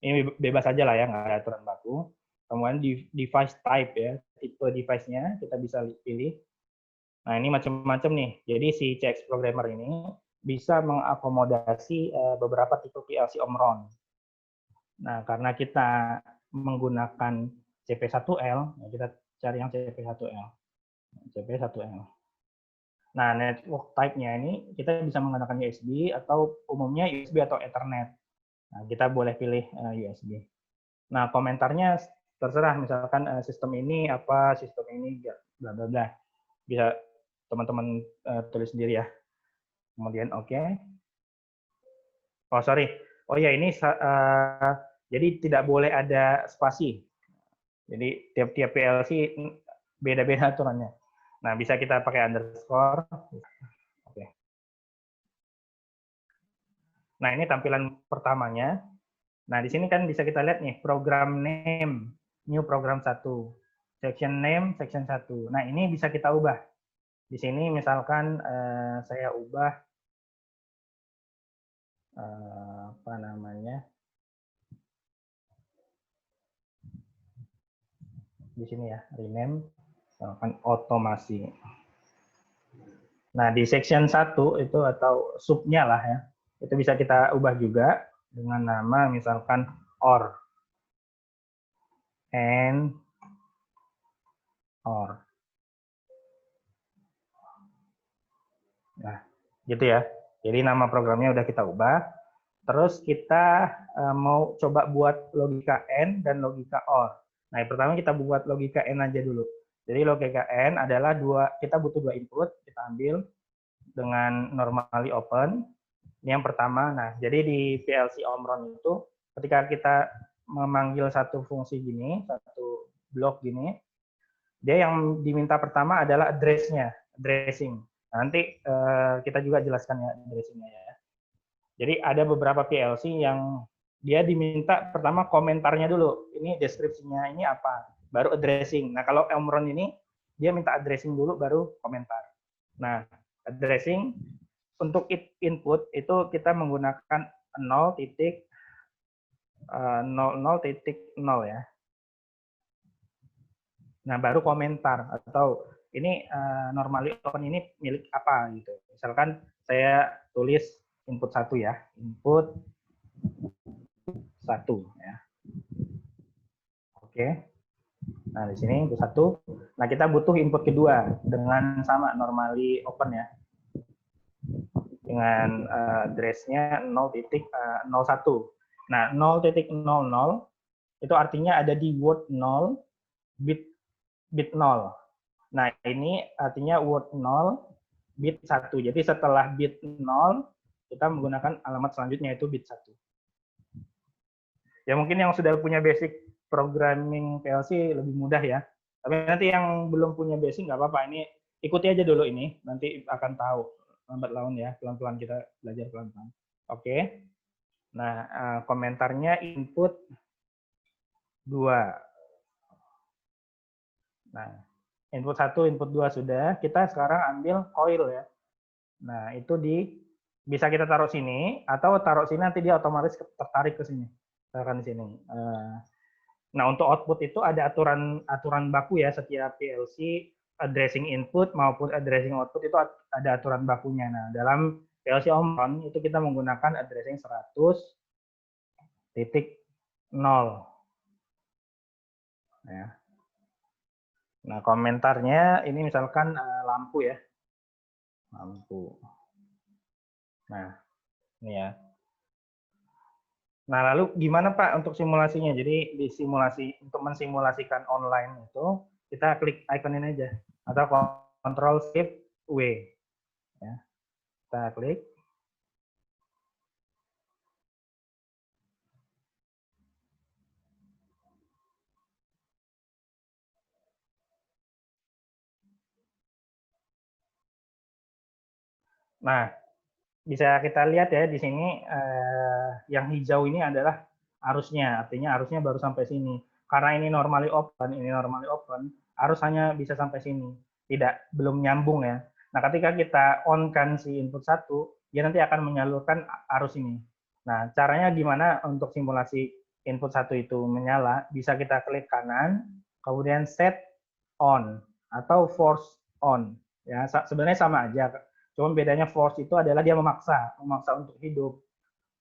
ini bebas aja lah ya, nggak ada aturan baku. Kemudian device type ya, tipe device-nya kita bisa pilih. Nah ini macam-macam nih. Jadi si CX Programmer ini bisa mengakomodasi beberapa tipe PLC Omron. Nah karena kita menggunakan CP1L, kita cari yang CP1L. CP1L. Nah, network type-nya ini kita bisa menggunakan USB atau umumnya USB atau Ethernet. Nah, kita boleh pilih USB. Nah, komentarnya terserah, misalkan sistem ini apa, sistem ini bla bla bla. Bisa teman-teman tulis sendiri ya. Kemudian oke. Oh, sorry. Oh ya, ini jadi tidak boleh ada spasi. Jadi tiap-tiap PLC beda-beda aturannya. Nah, bisa kita pakai underscore. Oke. Nah, ini tampilan pertamanya. Nah, di sini kan bisa kita lihat nih, program name, new program 1. Section name, section 1. Nah, ini bisa kita ubah. Di sini misalkan saya ubah, apa namanya, di sini ya, rename, misalkan otomasi. Nah, di section 1 itu atau subnya lah ya, itu bisa kita ubah juga dengan nama misalkan OR. And OR. Nah, gitu ya. Jadi nama programnya udah kita ubah. Terus kita mau coba buat logika AND dan logika OR. Nah, yang pertama kita buat logika AND aja dulu. Jadi logika AND adalah kita butuh dua input, kita ambil dengan normally open. Ini yang pertama. Nah, jadi di PLC Omron itu ketika kita memanggil satu fungsi gini, satu blok gini, dia yang diminta pertama adalah address-nya, addressing. Nah, nanti kita juga jelaskan ya addressing-nya ya. Jadi ada beberapa PLC yang dia diminta pertama komentarnya dulu. Ini deskripsinya ini apa, baru addressing. Nah, kalau Omron ini dia minta addressing dulu baru komentar. Nah, addressing untuk input itu kita menggunakan 0.00 ya. Nah, baru komentar atau ini normally open ini milik apa gitu. Misalkan saya tulis input 1 ya, input 1 ya. Oke. Nah, di sini input 1. Nah, kita butuh input kedua dengan sama normally open ya. Dengan address-nya 0.01. Nah, 0.00 itu artinya ada di word 0 bit 0. Nah, ini artinya word 0 bit 1. Jadi setelah bit 0 kita menggunakan alamat selanjutnya yaitu bit 1. Ya mungkin yang sudah punya basic programming PLC lebih mudah ya. Tapi nanti yang belum punya basic nggak apa-apa. Ini ikuti aja dulu ini, nanti akan tahu lambat laun ya. Pelan-pelan kita belajar pelan-pelan. Oke. Nah, komentarnya input 2. Nah, input 1, input 2 sudah. Kita sekarang ambil coil ya. Nah, itu bisa kita taruh sini atau taruh sini nanti dia otomatis tertarik ke sini. Misalkan di sini. Nah, untuk output itu ada aturan baku ya, setiap PLC addressing input maupun addressing output itu ada aturan bakunya. Nah, dalam PLC Omron itu kita menggunakan addressing 100.0. Ya. Nah, komentarnya ini misalkan lampu ya. Lampu. Nah, ini ya. Nah, lalu gimana Pak untuk simulasinya? Jadi di simulasi untuk mensimulasikan online itu kita klik icon ini aja atau Ctrl Shift W. Ya. Kita klik. Nah, bisa kita lihat ya di sini yang hijau ini adalah arusnya, artinya arusnya baru sampai sini. Karena ini normally open, arus hanya bisa sampai sini, belum nyambung ya. Nah, ketika kita on-kan si input 1, dia nanti akan menyalurkan arus ini. Nah, caranya gimana untuk simulasi input 1 itu menyala? Bisa kita klik kanan, kemudian set on atau force on. Ya, sebenarnya sama aja. Cuma bedanya force itu adalah dia memaksa untuk hidup.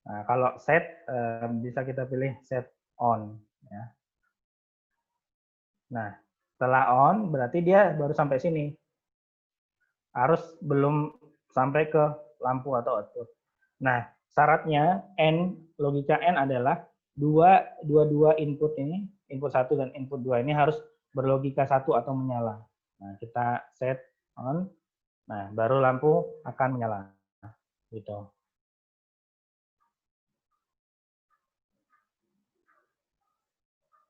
Nah, kalau set bisa kita pilih set on. Ya. Nah, setelah on berarti dia baru sampai sini. Arus belum sampai ke lampu atau output. Nah, syaratnya logika N adalah dua input ini, input 1 dan input 2 ini harus berlogika 1 atau menyala. Nah, kita set on. Nah, baru lampu akan menyala. Gitu.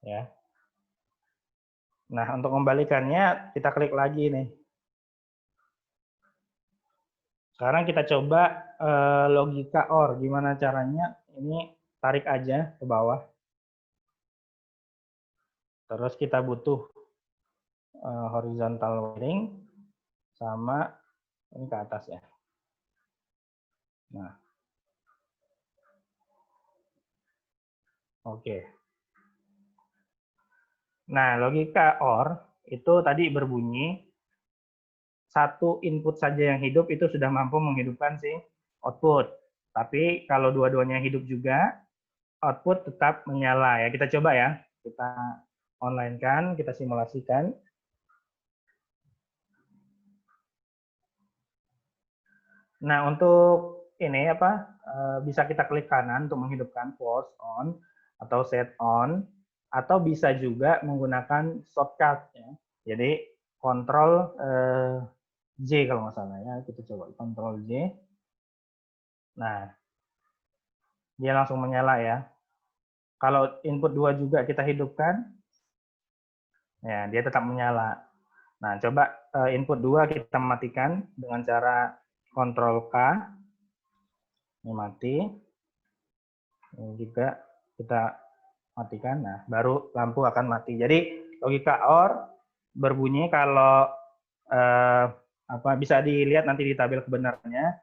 Ya. Nah, untuk membalikannya kita klik lagi nih. Sekarang kita coba logika OR. Gimana caranya? Ini tarik aja ke bawah. Terus kita butuh horizontal wiring sama ini ke atas ya. Nah, oke. Nah, logika OR itu tadi berbunyi satu input saja yang hidup itu sudah mampu menghidupkan si output. Tapi kalau dua-duanya hidup juga, output tetap menyala ya. Kita coba ya. Kita online kan, kita simulasikan. Nah, untuk ini bisa kita klik kanan untuk menghidupkan force on atau set on, atau bisa juga menggunakan shortcut ya. Jadi kontrol J kalau nggak salah ya, kita coba kontrol J. Nah, dia langsung menyala ya. Kalau input 2 juga kita hidupkan, ya dia tetap menyala. Nah, coba input 2 kita matikan dengan cara kontrol K. Ini mati. Ini juga kita matikan. Nah, baru lampu akan mati. Jadi logika OR berbunyi kalau bisa dilihat nanti di tabel kebenarannya,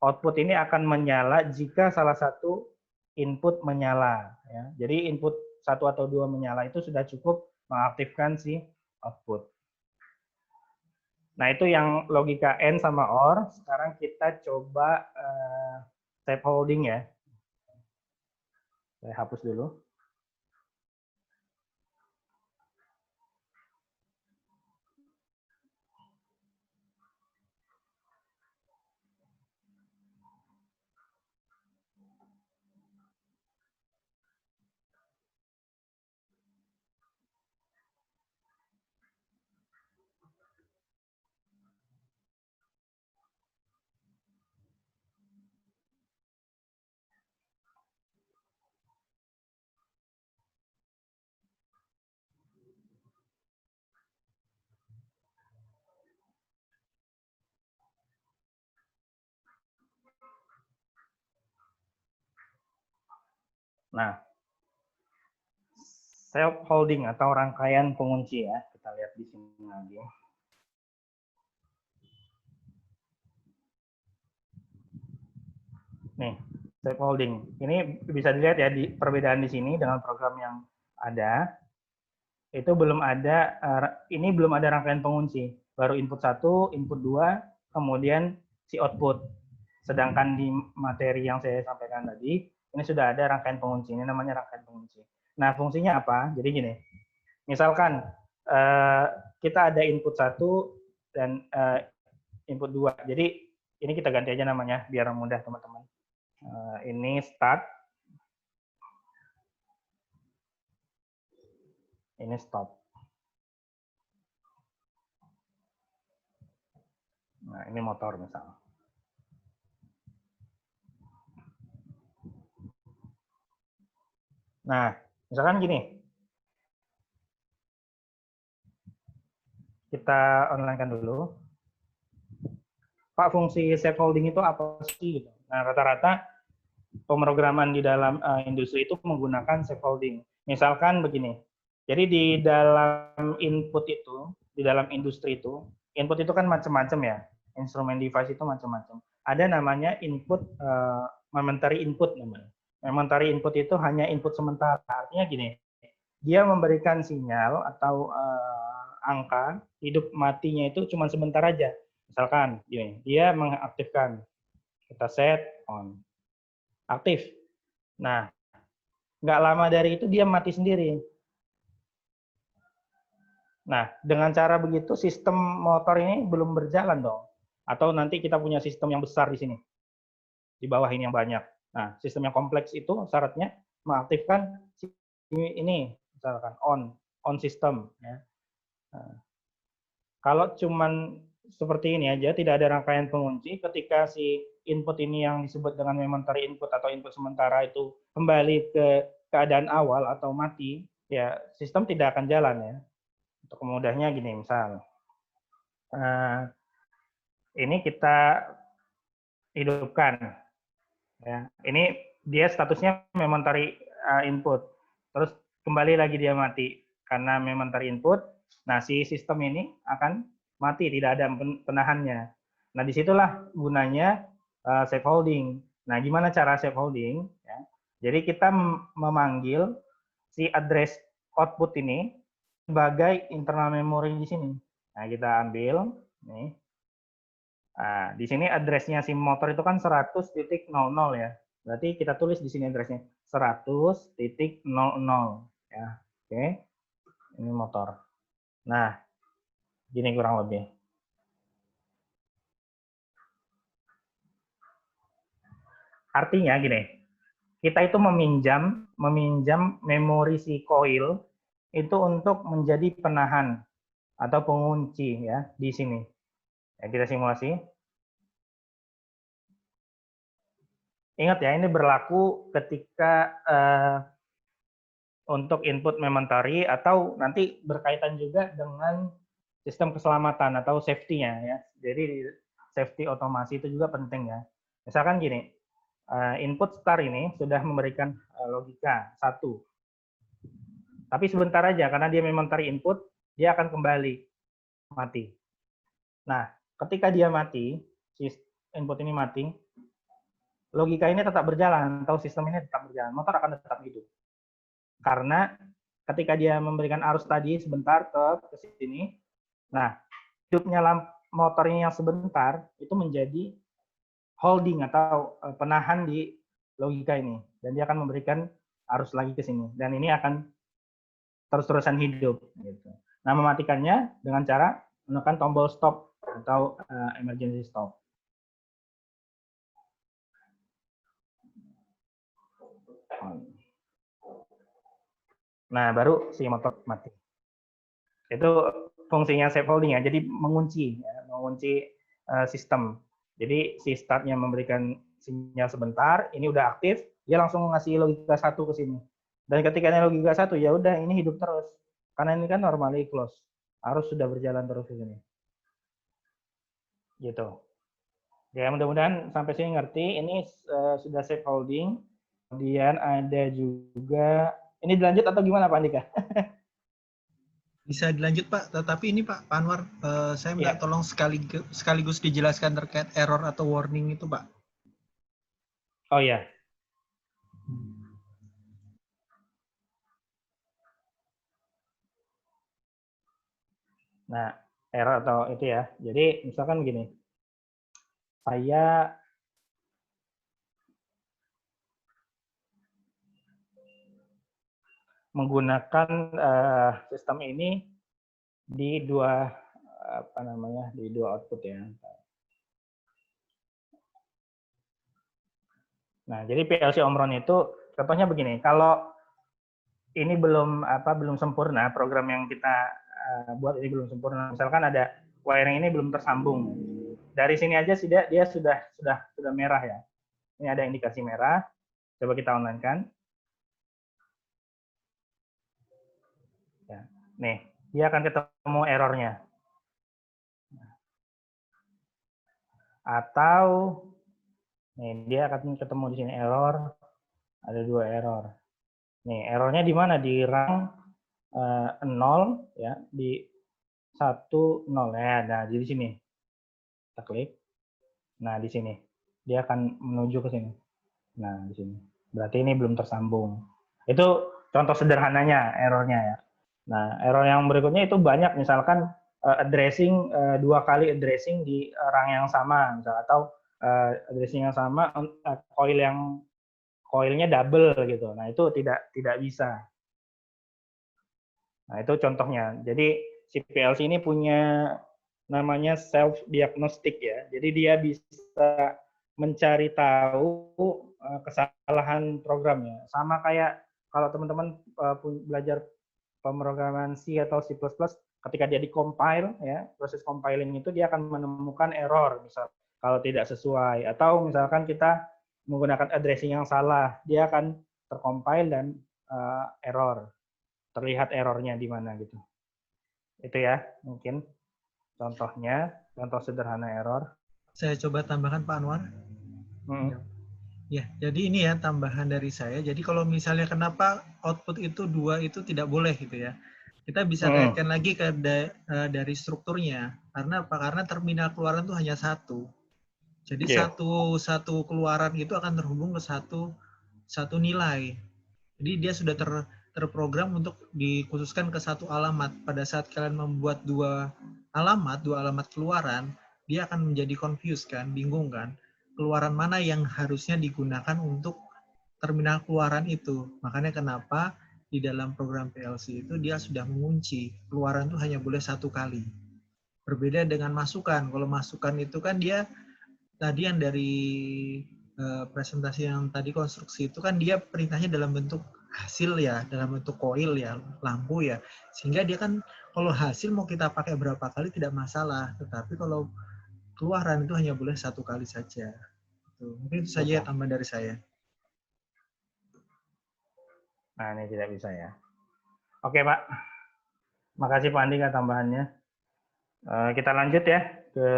output ini akan menyala jika salah satu input menyala. Ya. Jadi input 1 atau 2 menyala itu sudah cukup mengaktifkan si output. Nah, itu yang logika N sama OR. Sekarang kita coba step holding ya. Saya hapus dulu. Nah, self holding atau rangkaian pengunci ya. Kita lihat di sini lagi. Nih, self holding. Ini bisa dilihat ya di perbedaan di sini dengan program yang ada. Itu belum ada ini belum ada rangkaian pengunci. Baru input 1, input 2, kemudian si output. Sedangkan di materi yang saya sampaikan tadi, ini sudah ada rangkaian pengunci. Ini namanya rangkaian pengunci. Nah, fungsinya apa? Jadi gini, misalkan kita ada input 1 dan input 2. Jadi ini kita ganti aja namanya biar mudah teman-teman. Ini start. Ini stop. Nah, ini motor misalnya. Nah, misalkan gini. Kita online kan dulu. Pak, fungsi safe holding itu apa sih? Nah, rata-rata pemrograman di dalam industri itu menggunakan safe holding. Misalkan begini, Jadi di dalam input itu, di dalam industri itu, input itu kan macam-macam ya. Instrumen device itu macam-macam. Ada namanya input, momentary input namanya. Momentary input itu hanya input sementara. Artinya gini, dia memberikan sinyal atau angka hidup matinya itu cuma sebentar aja. Misalkan gini, dia mengaktifkan, kita set on, aktif. Nah, nggak lama dari itu dia mati sendiri. Nah, dengan cara begitu sistem motor ini belum berjalan dong. Atau nanti kita punya sistem yang besar di sini. Di bawah ini yang banyak. Nah, sistem yang kompleks itu syaratnya mengaktifkan ini, misalkan on system. Ya. Nah, kalau cuman seperti ini aja, tidak ada rangkaian pengunci, ketika si input ini yang disebut dengan momentary input atau input sementara itu kembali ke keadaan awal atau mati, ya sistem tidak akan jalan ya. Untuk mudahnya gini, misal ini kita hidupkan, ya. Ini dia statusnya momentary input, terus kembali lagi dia mati karena momentary input. Nah, si sistem ini akan mati, tidak ada penahannya. Nah, disitulah gunanya safe holding. Nah, gimana cara safe holding? Ya. Jadi kita memanggil si address output ini sebagai internal memory di sini. Nah, kita ambil nih. Nah, di sini address-nya si motor itu kan 100.00 ya. Berarti kita tulis di sini address-nya 100.00 ya. Oke. Ini motor. Nah, gini kurang lebih. Artinya gini, kita itu meminjam memori si coil itu untuk menjadi penahan atau pengunci ya di sini. Ya, kita simulasi. Ingat ya, ini berlaku ketika untuk input momentary atau nanti berkaitan juga dengan sistem keselamatan atau safety-nya ya. Jadi safety otomasi itu juga penting ya. Misalkan gini, input start ini sudah memberikan logika 1. Tapi sebentar aja karena dia momentary input, dia akan kembali mati. Nah, ketika dia mati, si input ini mati, logika ini tetap berjalan atau sistem ini tetap berjalan, motor akan tetap hidup. Karena ketika dia memberikan arus tadi sebentar ke sini, nah hidupnya motor ini yang sebentar itu menjadi holding atau penahan di logika ini, dan dia akan memberikan arus lagi ke sini, dan ini akan terus-terusan hidup. Gitu. Nah, mematikannya dengan cara menekan tombol stop atau emergency stop. Nah, baru si motor mati. Itu fungsinya safe holding ya, jadi mengunci sistem. Jadi si startnya memberikan sinyal sebentar, ini udah aktif, dia langsung ngasih logika 1 ke sini. Dan ketika ini logika 1, ya udah ini hidup terus. Karena ini kan normally close. Harus sudah berjalan terus ke sini. Gitu. Ya, mudah-mudahan sampai sini ngerti. Ini sudah safe holding. Kemudian ada juga, ini dilanjut atau gimana Pak Andika? Bisa dilanjut Pak, tetapi ini Pak Anwar, saya minta tolong sekaligus dijelaskan terkait error atau warning itu Pak. Oh ya. Nah, error atau itu ya. Jadi misalkan gini, saya menggunakan sistem ini di dua output ya. Nah, jadi PLC Omron itu contohnya begini, kalau ini belum sempurna, program yang kita buat ini belum sempurna. Misalkan ada wiring ini belum tersambung. Dari sini aja dia sudah merah ya. Ini ada indikasi merah. Coba kita online-kan. Ya. Nih, dia akan ketemu errornya. Atau nih, dia akan ketemu di sini error. Ada 2 error. Nih, errornya di mana? Di rang 0 ya di 1 0 ya. Nah, di sini kita klik. Nah, di sini dia akan menuju ke sini. Nah, di sini. Berarti ini belum tersambung. Itu contoh sederhananya errornya ya. Nah, error yang berikutnya itu banyak, misalkan addressing 2 kali addressing di rang yang sama, misal, atau addressing yang sama koilnya double gitu. Nah, itu tidak bisa. Nah, itu contohnya. Jadi si PLC ini punya namanya self diagnostic ya. Jadi dia bisa mencari tahu kesalahan programnya. Sama kayak kalau teman-teman belajar pemrograman C atau C++, ketika dia di-compile ya, proses compiling itu dia akan menemukan error misal kalau tidak sesuai, atau misalkan kita menggunakan addressing yang salah, dia akan tercompile dan error. Terlihat errornya di mana gitu. Itu ya, mungkin contohnya, contoh sederhana error. Saya coba tambahkan Pak Anwar. Ya, jadi ini ya tambahan dari saya. Jadi kalau misalnya kenapa output itu 2 itu tidak boleh gitu ya. Kita bisa kaitkan lagi ke dari strukturnya. Karena apa? Karena terminal keluaran itu hanya satu. Jadi satu keluaran itu akan terhubung ke satu nilai. Jadi dia sudah terprogram untuk dikhususkan ke satu alamat. Pada saat kalian membuat dua alamat keluaran, dia akan menjadi confused kan, bingung kan. Keluaran mana yang harusnya digunakan untuk terminal keluaran itu. Makanya kenapa di dalam program PLC itu dia sudah mengunci. Keluaran itu hanya boleh satu kali. Berbeda dengan masukan. Kalau masukan itu kan dia tadi yang dari presentasi yang tadi konstruksi itu kan dia perintahnya dalam bentuk hasil ya, dalam bentuk koil ya, lampu ya. Sehingga dia kan kalau hasil mau kita pakai berapa kali tidak masalah. Tetapi kalau keluaran itu hanya boleh satu kali saja. Mungkin itu saja tambahan dari saya. Nah, ini tidak bisa ya. Oke, Pak. Makasih Pak Andi tambahannya. Kita lanjut ya ke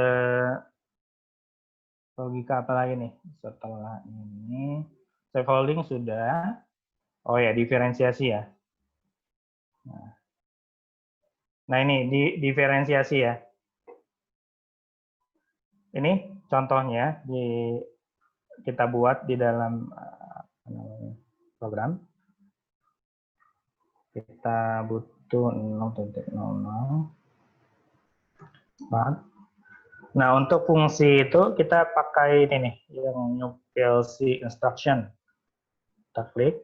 logika apa lagi nih? Setelah ini, scaffolding sudah. Oh ya, diferensiasi ya. Nah ini diferensiasi ya. Ini contohnya kita buat di dalam program. Kita butuh 0.00. Nah, untuk fungsi itu kita pakai ini nih, yang new PLC instruction. Kita klik.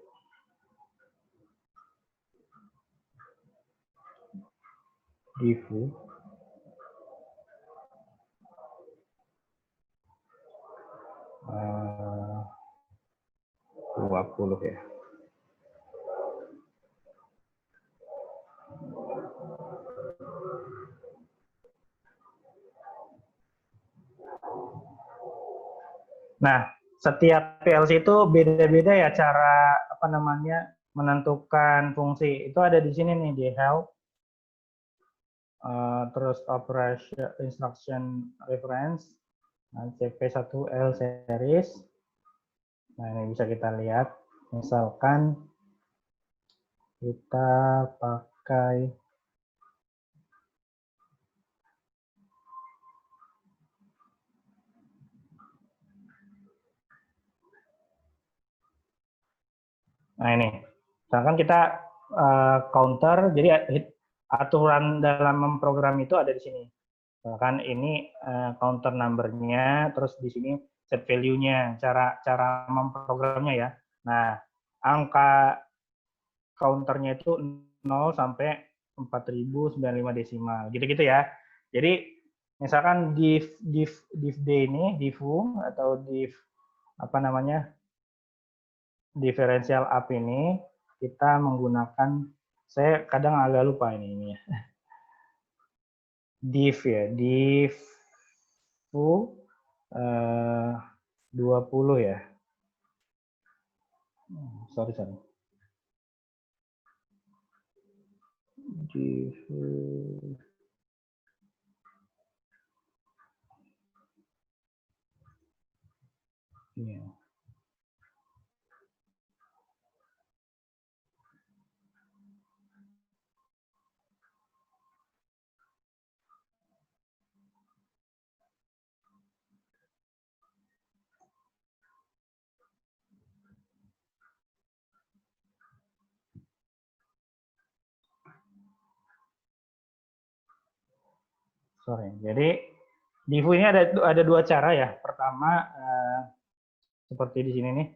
Divu. Uh, 20 ya. Nah, setiap PLC itu beda-beda ya cara menentukan fungsi. Itu ada di sini nih di help, terus operation instruction reference, CP1L series. Nah, ini bisa kita lihat. Misalkan kita pakai nah ini, misalkan kita counter, jadi aturan dalam memprogram itu ada di sini. Misalkan ini counter number-nya, terus di sini set value-nya, cara memprogramnya ya. Nah, angka counternya itu 0 sampai 4095 desimal, gitu-gitu ya. Jadi misalkan div D ini, divu atau div differential up ini kita menggunakan, saya kadang agak lupa ini ya. Div ya, div 20 ya. Sorry. Div ya. Sorry. Jadi Divu ini ada dua cara ya. Pertama seperti di sini nih,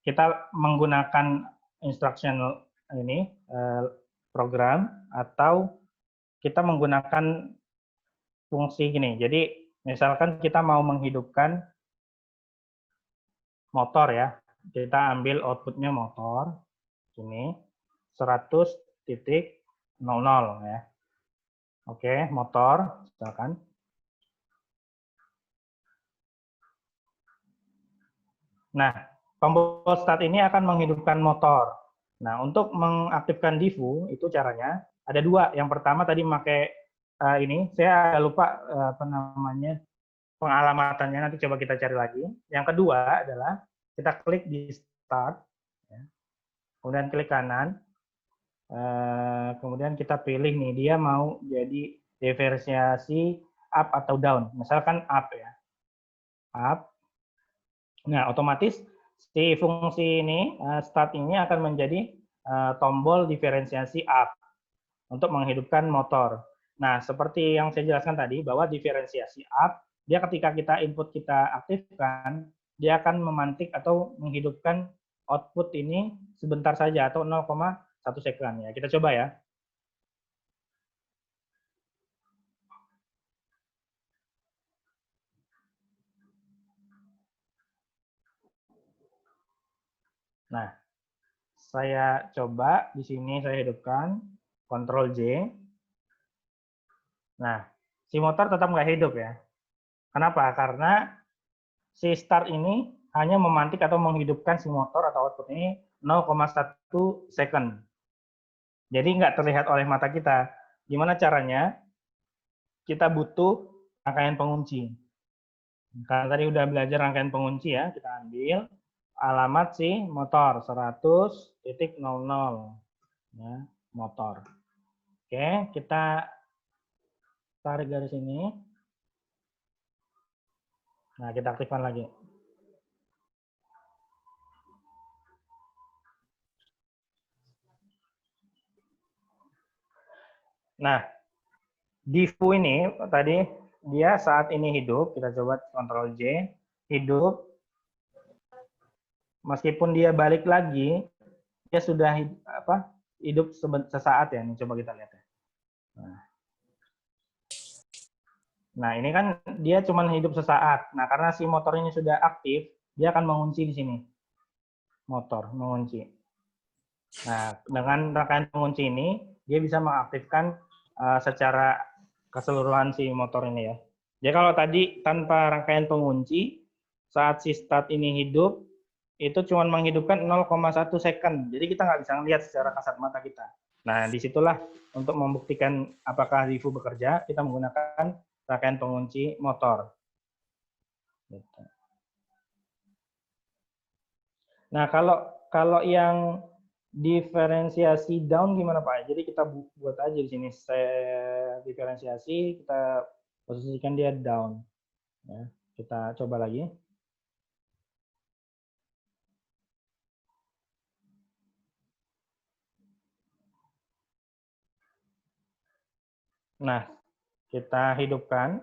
kita menggunakan instructional ini program atau kita menggunakan fungsi gini. Jadi misalkan kita mau menghidupkan motor ya, kita ambil outputnya motor ini 100.00 ya. Oke, motor misalkan. Nah, tombol start ini akan menghidupkan motor. Nah, untuk mengaktifkan Divu itu caranya ada dua. Yang pertama tadi pakai ini, saya lupa apa namanya pengalamatannya. Nanti coba kita cari lagi. Yang kedua adalah kita klik di start, ya. Kemudian klik kanan, kemudian kita pilih nih dia mau jadi diferensiasi up atau down. Misalkan up ya, up. Nah, otomatis si fungsi ini, start ini akan menjadi tombol diferensiasi up untuk menghidupkan motor. Nah, seperti yang saya jelaskan tadi, bahwa diferensiasi up, dia ketika kita input kita aktifkan, dia akan memantik atau menghidupkan output ini sebentar saja, atau 0,1 second. Ya, kita coba ya. Nah, saya coba di sini saya hidupkan Ctrl J. Nah, si motor tetap nggak hidup ya. Kenapa? Karena si start ini hanya memantik atau menghidupkan si motor atau output ini 0,1 second. Jadi nggak terlihat oleh mata kita. Gimana caranya? Kita butuh rangkaian pengunci. Karena tadi udah belajar rangkaian pengunci ya, kita ambil alamat si motor 100.00 ya, motor. Oke, kita tarik garis ini. Nah, kita aktifkan lagi. Nah, Divu ini tadi dia saat ini hidup, kita coba Ctrl J, hidup. Meskipun dia balik lagi, dia sudah hidup sesaat ya. Ini coba kita lihat ya. Nah, ini kan dia cuma hidup sesaat. Nah, karena si motor ini sudah aktif, dia akan mengunci di sini. Motor mengunci. Nah, dengan rangkaian pengunci ini, dia bisa mengaktifkan secara keseluruhan si motor ini ya. Jadi kalau tadi tanpa rangkaian pengunci, saat si start ini hidup, itu cuma menghidupkan 0,1 second. Jadi kita nggak bisa melihat secara kasat mata kita. Nah, disitulah untuk membuktikan apakah Divu bekerja, kita menggunakan rangkaian pengunci motor. Nah, kalau yang diferensiasi down gimana Pak? Jadi kita buat aja di sini saya diferensiasi, kita posisikan dia down. Ya, kita coba lagi. Nah, kita hidupkan.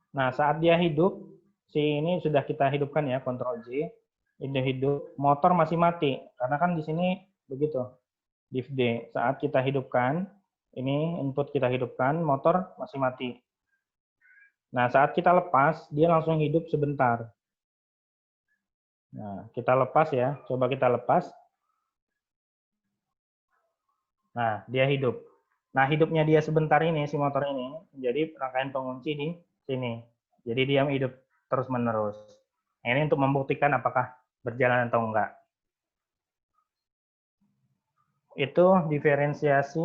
Nah, saat dia hidup, si ini sudah kita hidupkan ya, Ctrl J. Ini hidup, motor masih mati. Karena kan di sini begitu. Div D. Saat kita hidupkan, ini input kita hidupkan, motor masih mati. Nah, saat kita lepas, dia langsung hidup sebentar. Nah, kita lepas ya. Coba kita lepas. Nah, dia hidup. Nah, hidupnya dia sebentar ini, si motor ini, menjadi rangkaian pengunci di sini. Jadi dia hidup terus-menerus. Nah, ini untuk membuktikan apakah berjalan atau enggak. Itu diferensiasi,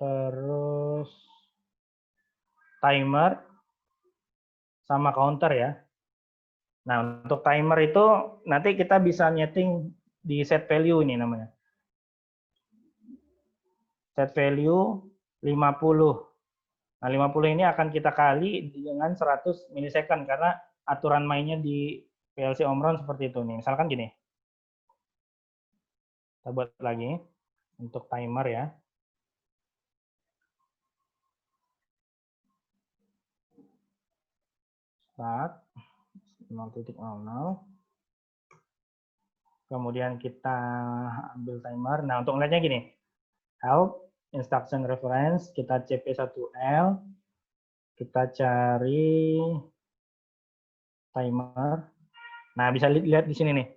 terus timer, sama counter ya. Nah, untuk timer itu nanti kita bisa nyeting di set value ini namanya. Set value 50. Nah, 50 ini akan kita kali dengan 100 milisecond karena aturan mainnya di PLC Omron seperti itu nih. Misalkan gini. Kita buat lagi untuk timer ya. Start 0.00. Kemudian kita ambil timer. Nah, untuk ngeliatnya gini. Help, instruction reference, kita CP1L, kita cari timer. Nah, bisa lihat di sini nih.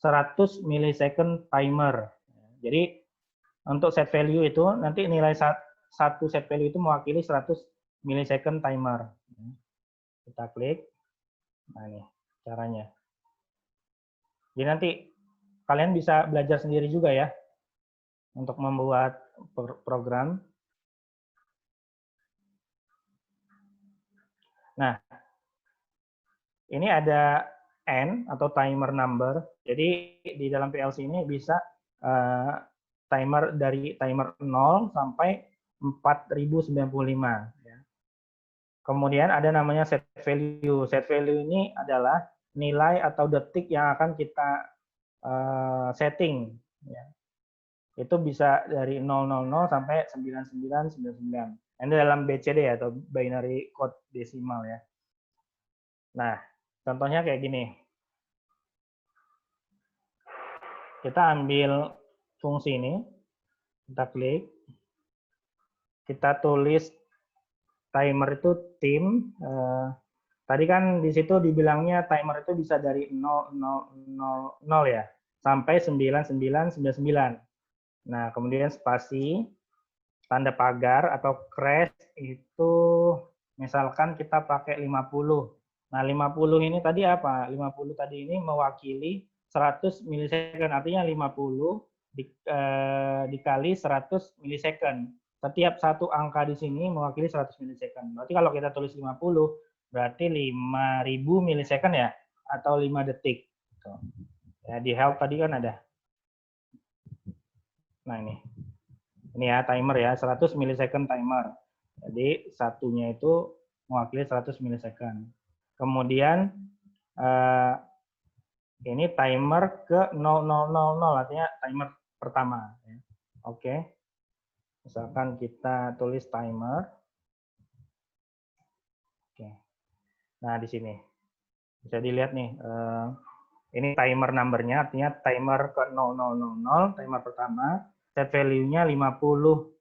100 millisecond timer. Jadi, untuk set value itu, nanti nilai satu set value itu mewakili 100 millisecond timer. Kita klik. Nah, ini caranya. Jadi nanti kalian bisa belajar sendiri juga ya untuk membuat program. Nah, ini ada N atau timer number. Jadi di dalam PLC ini bisa timer dari timer 0 sampai 4095. Ya. Kemudian ada namanya set value. Set value ini adalah nilai atau detik yang akan kita setting. Ya. Itu bisa dari 000 sampai 9999. Ini dalam BCD atau binary code desimal ya. Nah, contohnya kayak gini. Kita ambil fungsi ini, kita klik, kita tulis timer itu tim. Tadi kan di situ dibilangnya timer itu bisa dari 0000 ya, sampai 9999. Nah, kemudian spasi, tanda pagar atau crash itu misalkan kita pakai 50. Nah, 50 ini tadi apa? 50 tadi ini mewakili 100 milisecond, artinya 50 dikali 100 milisecond. Setiap satu angka di sini mewakili 100 milisecond. Berarti kalau kita tulis 50, berarti 5000 milisecond ya, atau 5 detik. Ya, di help tadi kan ada. Nah, ini ya timer ya, 100 milisecond timer. Jadi satunya itu mewakili 100 milisecond. Kemudian ini timer ke 0000, artinya timer pertama. Oke. Misalkan kita tulis timer. Oke. Nah, di sini bisa dilihat nih. Ini timer numbernya, artinya timer ke 0000, timer pertama. Set value-nya 50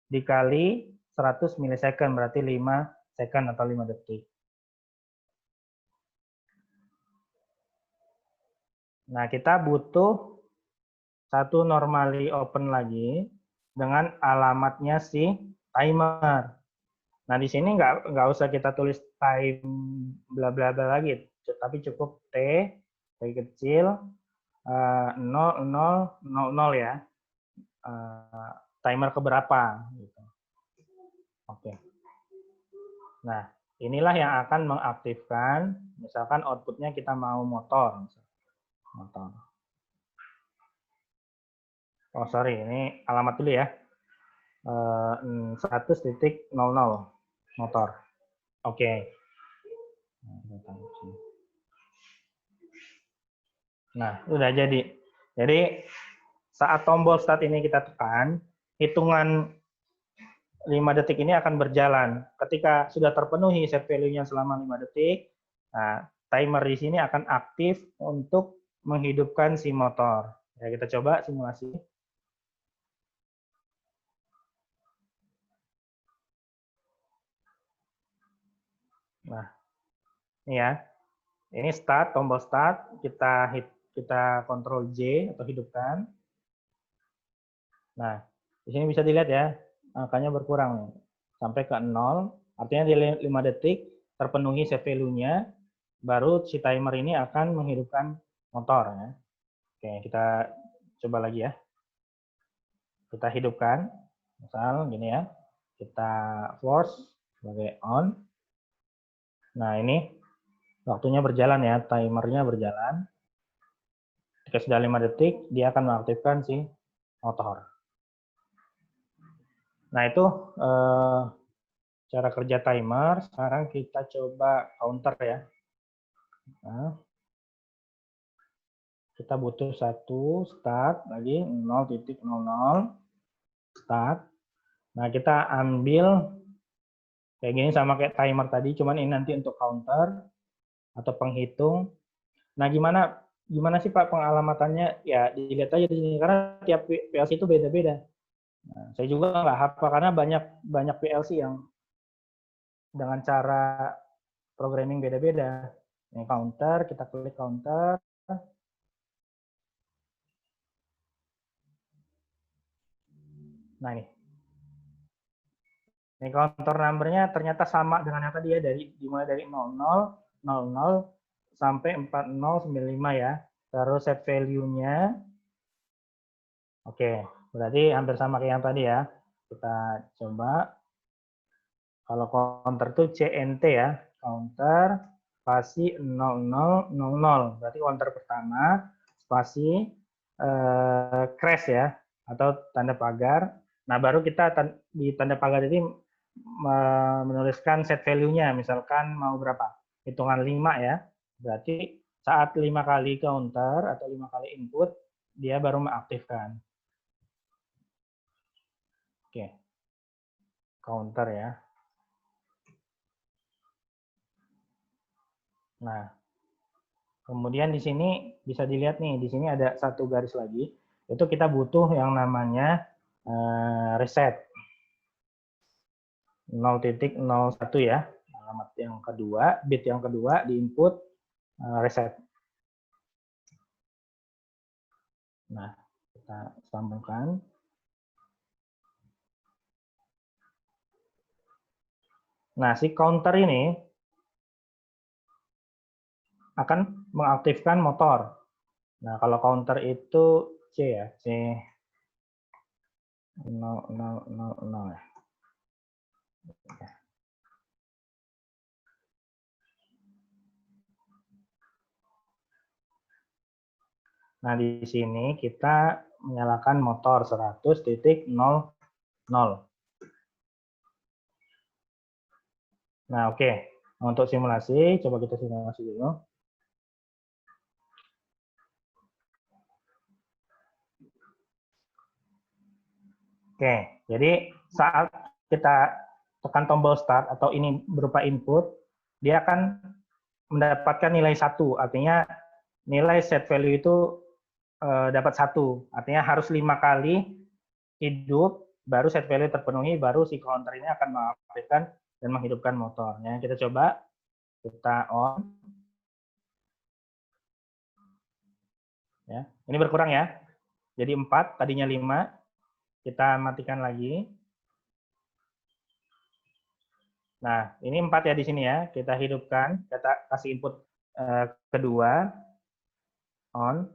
dikali 100 milisecond, berarti 5 second atau 5 detik. Nah, kita butuh satu normally open lagi dengan alamatnya si timer. Nah, di sini nggak usah kita tulis time bla bla bla lagi, tapi cukup T kecil 0000 ya. Timer keberapa gitu. Oke. Nah, inilah yang akan mengaktifkan, misalkan outputnya kita mau motor. Oh, sorry, ini alamat dulu ya. 100.00 motor. Oke. Nah, udah jadi. Jadi, saat tombol start ini kita tekan, hitungan 5 detik ini akan berjalan. Ketika sudah terpenuhi set value-nya selama 5 detik, nah, timer di sini akan aktif untuk menghidupkan si motor. Ya, kita coba simulasi. Nah, ini ya. Ini start, tombol start, kita kontrol J atau hidupkan. Nah, di sini bisa dilihat ya, angkanya berkurang sampai ke 0, artinya di 5 detik terpenuhi set value-nya, baru si timer ini akan menghidupkan motor ya. Oke, kita coba lagi ya. Kita hidupkan, misal gini ya, kita force sebagai on. Nah, ini waktunya berjalan ya, timernya berjalan. Ketika sudah 5 detik, dia akan mengaktifkan si motor. Nah, itu cara kerja timer. Sekarang kita coba counter ya. Nah, kita butuh satu start lagi 0.00 start. Nah, kita ambil kayak gini sama kayak timer tadi, cuman ini nanti untuk counter atau penghitung. Nah, gimana sih Pak pengalamannya? Ya, dilihat aja di sini karena tiap PLC itu beda-beda. Nah, saya juga nggak hafal karena banyak PLC yang dengan cara programming beda-beda. Ini counter, kita klik counter. Nah, ini counter number-nya ternyata sama dengan yang tadi ya, dimulai dari 00, 00 sampai 4095 ya. Terus set value-nya. Oke, berarti hampir sama kayak yang tadi ya. Kita coba. Kalau counter itu CNT ya, counter spasi 0000. Berarti counter pertama spasi crash ya, atau tanda pagar. Nah, baru kita di tanda pagar ini menuliskan set value-nya, misalkan mau berapa? Hitungan 5 ya. Berarti saat 5 kali counter atau 5 kali input, dia baru mengaktifkan. Oke. Counter ya. Nah, kemudian di sini bisa dilihat nih, di sini ada satu garis lagi. Itu kita butuh yang namanya reset. 0.01 ya, alamat yang kedua, bit yang kedua di input reset. Nah, kita sambungkan. Nah, si counter ini akan mengaktifkan motor. Nah, kalau counter itu C ya, C 0000 ya. Nah, di sini kita menyalakan motor 100.00. Nah, oke. Untuk simulasi, coba kita simulasi dulu. Oke, jadi saat kita tekan tombol start atau ini berupa input, dia akan mendapatkan nilai 1. Artinya nilai set value itu dapat 1. Artinya harus 5 kali hidup, baru set value terpenuhi, baru si counter ini akan mengaktifkan dan menghidupkan motornya. Kita coba, kita on. Ya, ini berkurang ya. Jadi 4, tadinya 5. Kita matikan lagi. Nah, ini 4 ya di sini ya. Kita hidupkan, kita kasih input kedua, on.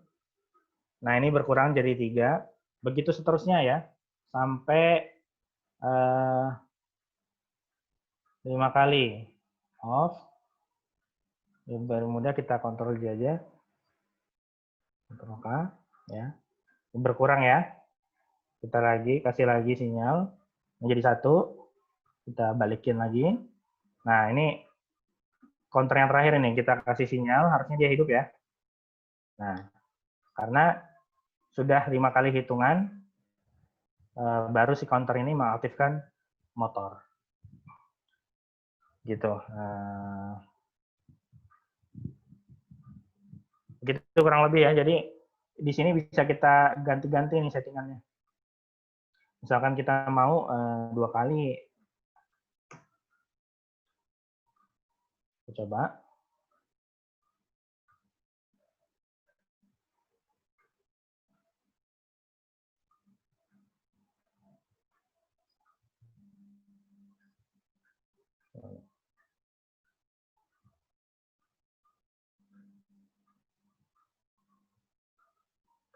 Nah, ini berkurang jadi 3. Begitu seterusnya ya, sampai 5 kali. Off. Baru mudah kita kontrol dia aja. Kontrol K, ya. Berkurang ya. Kita kasih lagi sinyal. Menjadi 1. Kita balikin lagi. Nah, ini counter yang terakhir ini. Kita kasih sinyal, harusnya dia hidup ya. Nah, karena sudah 5 kali hitungan, baru si counter ini mengaktifkan motor. Gitu. Begitu kurang lebih ya. Jadi di sini bisa kita ganti-ganti nih settingannya. Misalkan kita mau 2 kali. Kita coba.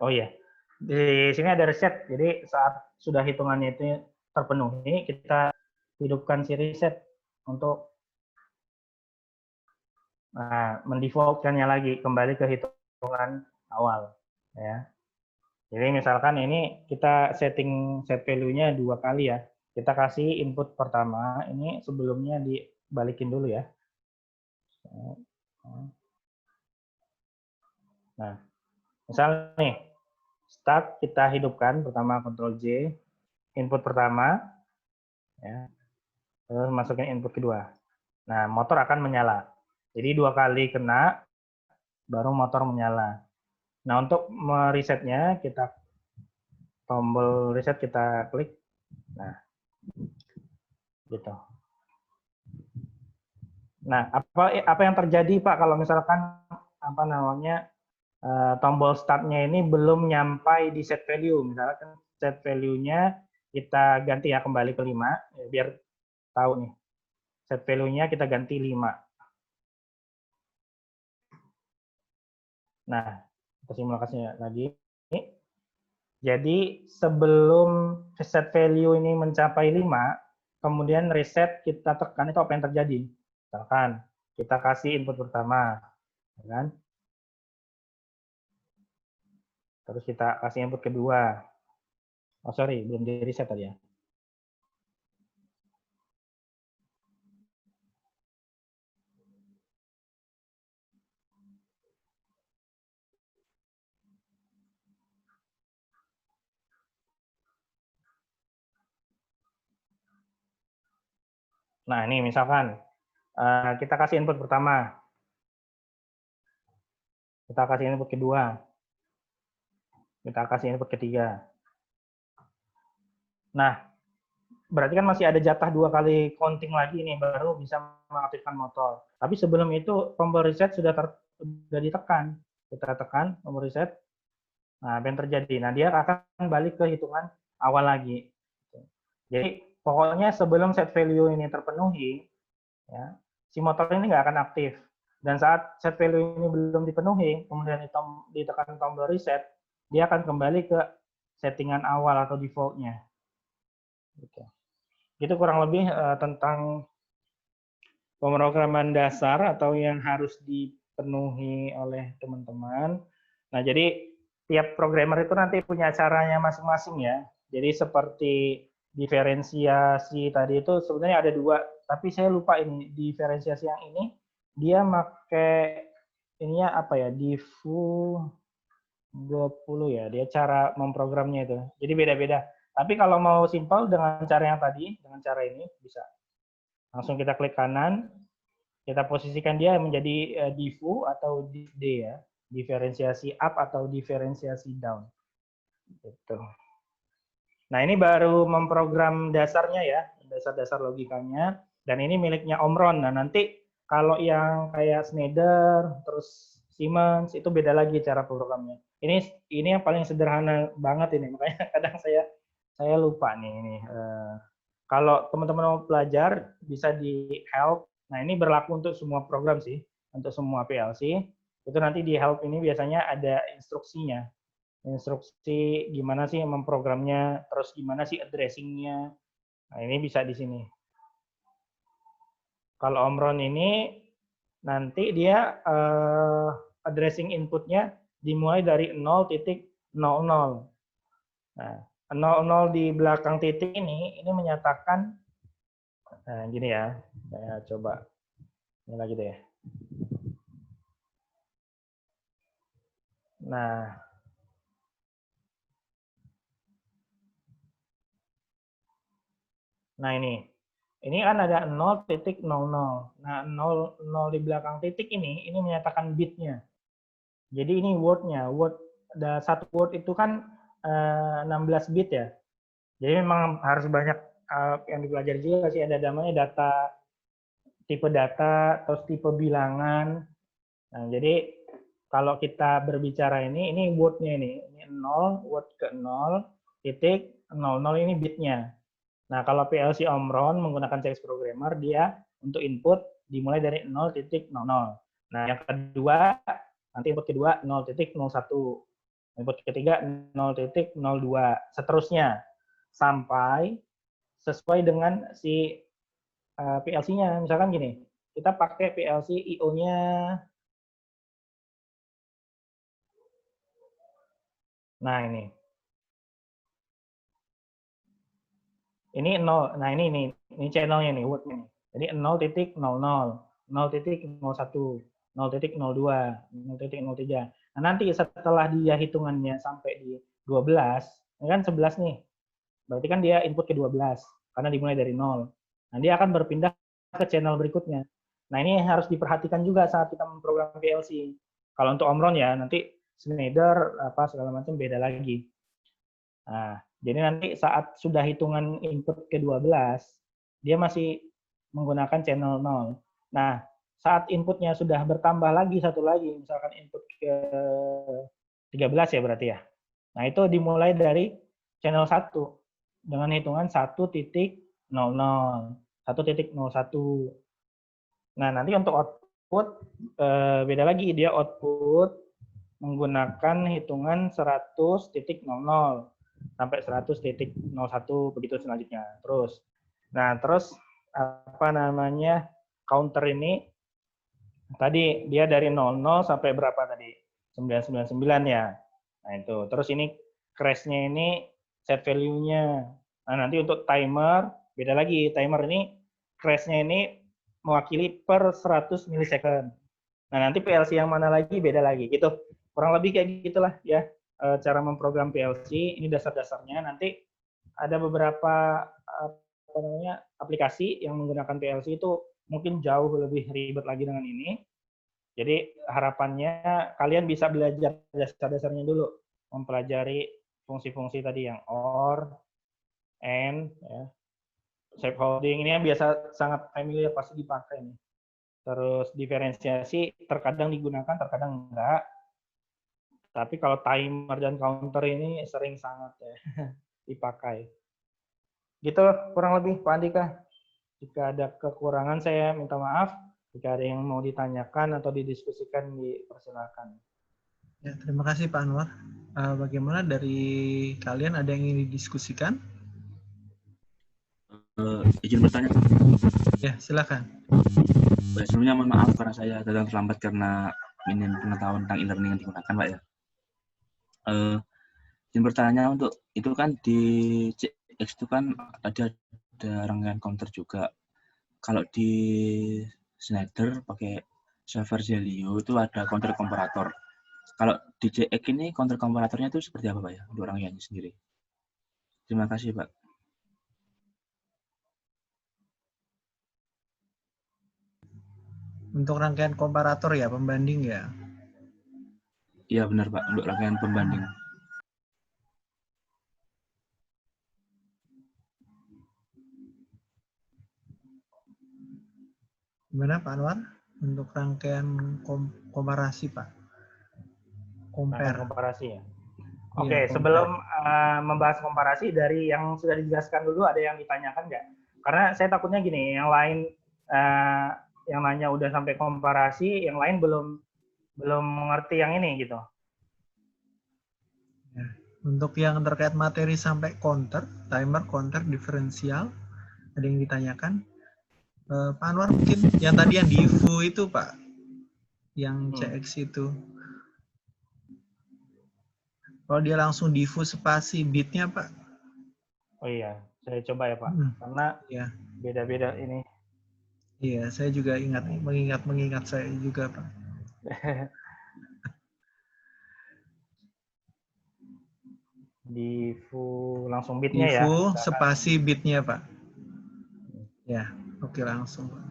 Oh iya, di sini ada reset. Jadi saat sudah hitungannya itu terpenuhi, kita hidupkan si reset untuk mendefaultkannya lagi kembali ke hitungan awal. Ya. Jadi misalkan ini kita setting set value-nya 2 kali ya. Kita kasih input pertama, ini sebelumnya dibalikin dulu ya. Nah, Misal nih, start kita hidupkan pertama Ctrl J, input pertama, ya, terus masukin input kedua. Nah, motor akan menyala. Jadi 2 kali kena, baru motor menyala. Nah, untuk meresetnya, kita tombol reset kita klik. Nah, gitu. Nah, apa yang terjadi Pak kalau misalkan apa namanya tombol start-nya ini belum nyampai di set value, misalkan set value-nya kita ganti ya kembali ke 5, ya, biar tahu nih. Set value-nya kita ganti 5. Nah, kita simulasinya lagi. Jadi sebelum set value ini mencapai 5, kemudian reset kita tekan, itu apa yang terjadi? Misalkan kita kasih input pertama, kan? Terus kita kasih input kedua. Oh sorry, belum di reset tadi ya. Nah ini misalkan kita kasih input pertama, kita kasih input kedua, kita kasih input ketiga. Nah, berarti kan masih ada jatah 2 kali counting lagi nih, baru bisa mengaktifkan motor. Tapi sebelum itu tombol reset sudah ditekan. Kita tekan tombol reset. Nah, apa yang terjadi? Nah, dia akan balik ke hitungan awal lagi. Jadi, pokoknya sebelum set value ini terpenuhi, ya, si motor ini nggak akan aktif. Dan saat set value ini belum dipenuhi, kemudian ditekan tombol reset, dia akan kembali ke settingan awal atau default-nya. Gitu. Itu kurang lebih tentang pemrograman dasar atau yang harus dipenuhi oleh teman-teman. Nah, jadi tiap programmer itu nanti punya caranya masing-masing ya. Jadi seperti diferensiasi tadi itu sebenarnya ada 2, tapi saya lupa ini diferensiasi yang ini dia pakai ininya apa ya, divu 20 ya, dia cara memprogramnya itu. Jadi beda-beda. Tapi kalau mau simpel dengan cara yang tadi, dengan cara ini bisa. Langsung kita klik kanan, kita posisikan dia menjadi divu atau div D ya, diferensiasi up atau diferensiasi down. Gitu. Nah ini baru memprogram dasarnya ya, dasar-dasar logikanya, dan ini miliknya Om Ron. Nah nanti kalau yang kayak Schneider, terus Siemens, itu beda lagi cara programnya. Ini yang paling sederhana banget ini, makanya kadang saya lupa nih ini. Kalau teman-teman mau belajar bisa di help. Nah ini berlaku untuk semua program sih, untuk semua PLC. Itu nanti di help ini biasanya ada instruksinya. Instruksi gimana sih memprogramnya, terus gimana sih addressing-nya. Nah ini bisa di sini. Kalau Om Ron ini nanti dia addressing inputnya dimulai dari 0.00. Nah, 00 di belakang titik ini menyatakan, nah gini ya, saya coba ini lagi deh. Nah ini kan ada 0.00. Nah 0 di belakang titik ini menyatakan bitnya. Jadi ini word-nya, ada satu word itu kan 16 bit ya. Jadi memang harus banyak yang dipelajari juga sih, ada namanya data, tipe data, terus tipe bilangan. Nah, jadi kalau kita berbicara ini word-nya ini 0, word ke 0, titik, 00 ini bitnya. Nah, kalau PLC Om Ron menggunakan CX Programmer, dia untuk input dimulai dari 0.00. Nah, yang kedua, nanti input kedua 0.01. Input ketiga 0.02. Seterusnya, sampai sesuai dengan si PLC-nya. Misalkan gini, kita pakai PLC I/O-nya nah ini. Ini 0. Nah ini channelnya nih, word-nya nih. Jadi 0.00, 0.01, 0.02, 0.03. Nah, nanti setelah dia hitungannya sampai di 12, ini kan 11 nih. Berarti kan dia input ke 12, karena dimulai dari 0. Nah, dia akan berpindah ke channel berikutnya. Nah, ini harus diperhatikan juga saat kita memprogram PLC. Kalau untuk Omron ya, nanti Schneider, apa segala macam beda lagi. Nah, jadi nanti saat sudah hitungan input ke 12, dia masih menggunakan channel 0. Nah, saat inputnya sudah bertambah lagi satu lagi, misalkan input ke 13 ya berarti ya. Nah, itu dimulai dari channel 1 dengan hitungan 1.00, 1.01. Nah, nanti untuk output beda lagi, dia output menggunakan hitungan 100.00 sampai 100.01 begitu selanjutnya. Terus apa namanya, counter ini tadi dia dari 00 sampai berapa tadi? 999 ya. Nah, itu. Terus ini crash-nya ini set value-nya. Nah, nanti untuk timer beda lagi. Timer ini crash-nya ini mewakili per 100 milisecond. Nah, nanti PLC yang mana lagi beda lagi gitu. Kurang lebih kayak gitulah ya cara memprogram PLC. Ini dasar-dasarnya. Nanti ada beberapa apa namanya, aplikasi yang menggunakan PLC itu mungkin jauh lebih ribet lagi dengan ini. Jadi harapannya kalian bisa belajar dasar-dasarnya dulu, mempelajari fungsi-fungsi tadi yang OR, AND, ya, shape holding, ini yang biasa sangat familiar pasti dipakai nih. Terus diferensiasi terkadang digunakan, terkadang enggak. Tapi kalau timer dan counter ini sering sangat ya dipakai. Gitu kurang lebih Pak Andika. Jika ada kekurangan saya minta maaf. Jika ada yang mau ditanyakan atau didiskusikan, dipersilakan. Ya, terima kasih Pak Anwar. Bagaimana dari kalian, ada yang ingin didiskusikan? Izin bertanya, Pak. Ya, silakan. Sebelumnya mohon maaf karena saya datang terlambat karena minim pengetahuan tentang e-learning yang digunakan, Pak ya. Izin bertanya, untuk itu kan di CX itu kan ada rangkaian counter juga. Kalau di Schneider pakai server Zelio itu ada counter komparator. Kalau di CX ini counter komparatornya itu seperti apa, Pak ya, untuk rangkaiannya sendiri? Terima kasih, Pak. Untuk rangkaian komparator ya, pembanding ya? Iya benar, Pak, untuk rangkaian pembanding. Gimana Pak Anwar? Untuk rangkaian komparasi Pak? Compare. Komparasi ya. Oke, Iya, sebelum membahas komparasi, dari yang sudah dijelaskan dulu ada yang ditanyakan nggak? Karena saya takutnya gini, yang lain yang nanya udah sampai komparasi, yang lain belum mengerti yang ini gitu. Ya. Untuk yang terkait materi sampai counter, timer, counter, diferensial, ada yang ditanyakan? Pak Anwar mungkin yang tadi yang divu itu Pak, yang CX itu. Kalau dia langsung divu spasi bitnya Pak. Oh iya, saya coba ya Pak, karena ya, beda-beda ini. Iya, saya juga mengingat saya juga Pak. Divu langsung bitnya ya. Divu spasi bitnya Pak. Ya, oke langsung Pak.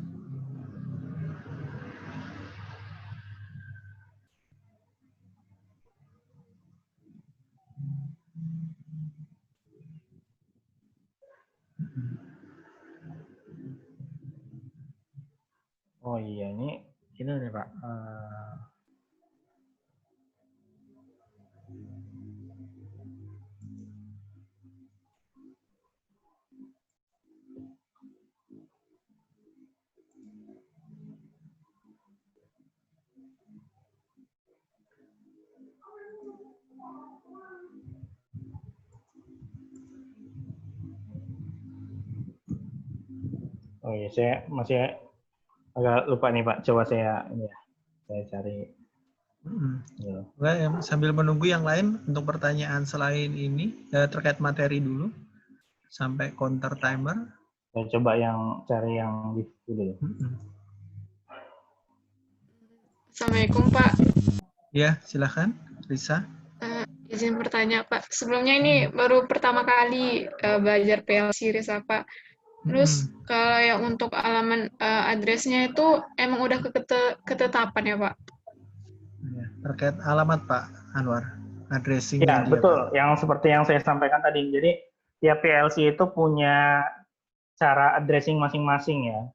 Oh iya, ini nih Pak. Oh iya, saya masih agak lupa nih Pak. Coba saya cari. Ya. Sambil menunggu yang lain untuk pertanyaan selain ini terkait materi dulu sampai counter timer. Saya coba cari yang dulu. Assalamualaikum Pak. Ya, silakan, Risa. Izin bertanya, Pak. Sebelumnya ini baru pertama kali belajar PLC, Risa, Pak. Terus kalau yang untuk alamat address-nya itu emang udah ketetapan ya, Pak? Ya, terkait alamat Pak Anwar, addressing-nya Ya, dia Pak. betul. Yang seperti yang saya sampaikan tadi. Jadi, tiap PLC itu punya cara addressing masing-masing ya.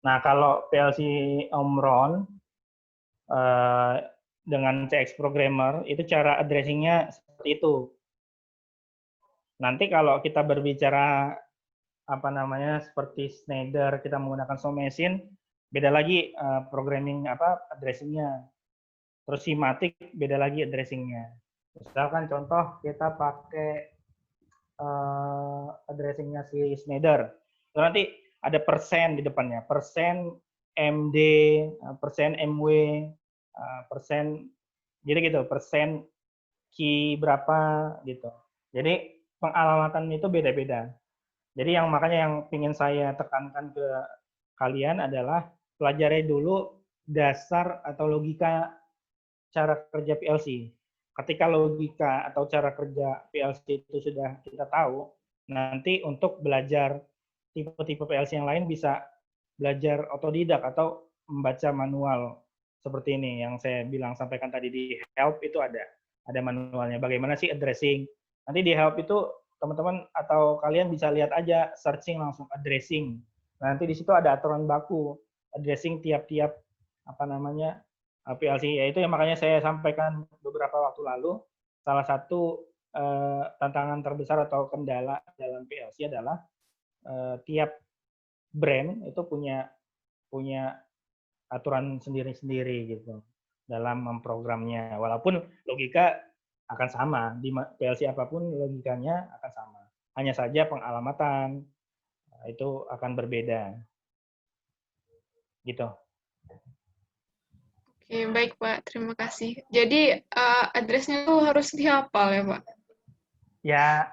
Nah, kalau PLC Omron dengan CX Programmer, itu cara addressing-nya seperti itu. Nanti kalau kita berbicara seperti Schneider, kita menggunakan Somachine, beda lagi programming addressing-nya. Terus Simatic beda lagi addressing-nya. Misalkan contoh kita pakai addressing-nya si Schneider. Terus nanti ada persen di depannya, persen MD, persen MW, persen, jadi gitu, persen key berapa gitu. Jadi pengalamatan itu beda-beda. Jadi makanya yang ingin saya tekankan ke kalian adalah pelajari dulu dasar atau logika cara kerja PLC. Ketika logika atau cara kerja PLC itu sudah kita tahu, nanti untuk belajar tipe-tipe PLC yang lain bisa belajar otodidak atau membaca manual seperti ini yang saya sampaikan tadi di help itu ada manualnya. Bagaimana sih addressing? Nanti di help itu teman-teman atau kalian bisa lihat aja searching langsung addressing. Nanti di situ ada aturan baku addressing tiap-tiap PLC, yaitu yang makanya saya sampaikan beberapa waktu lalu, salah satu tantangan terbesar atau kendala dalam PLC adalah tiap brand itu punya aturan sendiri-sendiri gitu dalam memprogramnya. Walaupun logika akan sama, di PLC apapun logikanya akan sama. Hanya saja pengalamatan itu akan berbeda. Gitu. Oke, baik Pak. Terima kasih. Jadi address-nya tuh harus dihafal ya Pak? Ya,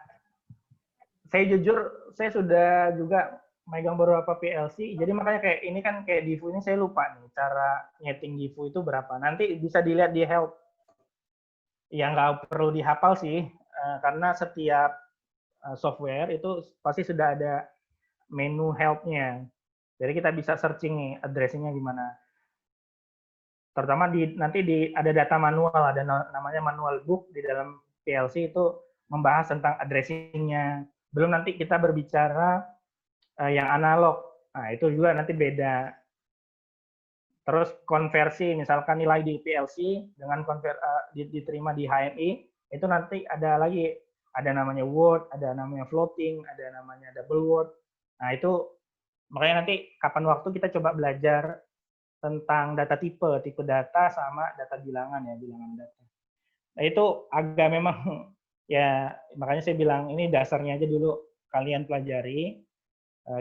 saya jujur, saya sudah juga megang beberapa PLC, jadi makanya kayak ini kan kayak Divu ini saya lupa nih, cara nyeting Divu itu berapa. Nanti bisa dilihat di help. Ya nggak perlu dihafal sih, karena setiap software itu pasti sudah ada menu help-nya. Jadi kita bisa searching nih, addressing-nya gimana. Terutama nanti ada data manual, ada namanya manual book di dalam PLC itu membahas tentang addressing-nya. Belum nanti kita berbicara yang analog. Nah, itu juga nanti beda. Terus konversi, misalkan nilai di PLC dengan diterima di HMI, itu nanti ada lagi, ada namanya word, ada namanya floating, ada namanya double word. Nah, itu makanya nanti kapan waktu kita coba belajar tentang data tipe data sama data bilangan ya, bilangan data. Nah, itu agak memang ya, makanya saya bilang ini dasarnya aja dulu kalian pelajari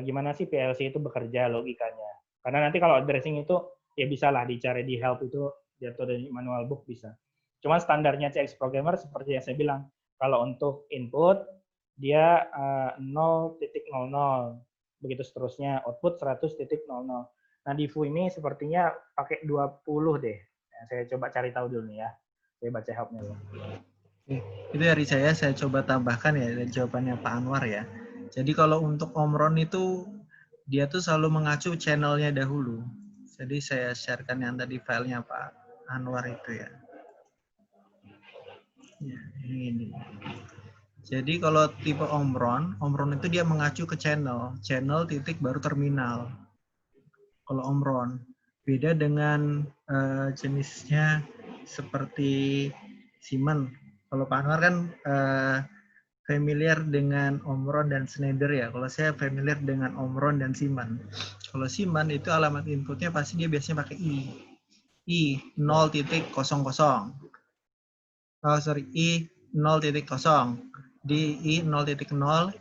gimana sih PLC itu bekerja logikanya. Karena nanti kalau addressing itu ya bisalah dicari di help itu atau dari manual book bisa. Cuma standarnya CX Programmer seperti yang saya bilang, kalau untuk input dia 0.00, begitu seterusnya, output 100.00. Nah, Divu ini sepertinya pakai 20 deh. Nah, saya coba cari tahu dulu nih ya. Saya baca help-nya dulu. Itu dari saya coba tambahkan ya dari jawabannya Pak Anwar ya. Jadi kalau untuk Omron itu dia tuh selalu mengacu channelnya dahulu. Jadi saya sharekan yang tadi filenya Pak Anwar itu ya. Ya, ini. Jadi kalau tipe Omron itu dia mengacu ke channel titik baru terminal. Kalau Omron beda dengan jenisnya seperti Siemens. Kalau Pak Anwar kan familiar dengan Omron dan Schneider ya. Kalau saya familiar dengan Omron dan Siemens. Kalau Siemens itu alamat inputnya pasti dia biasanya pakai I 0.00. I 0.0. Di I 0.0,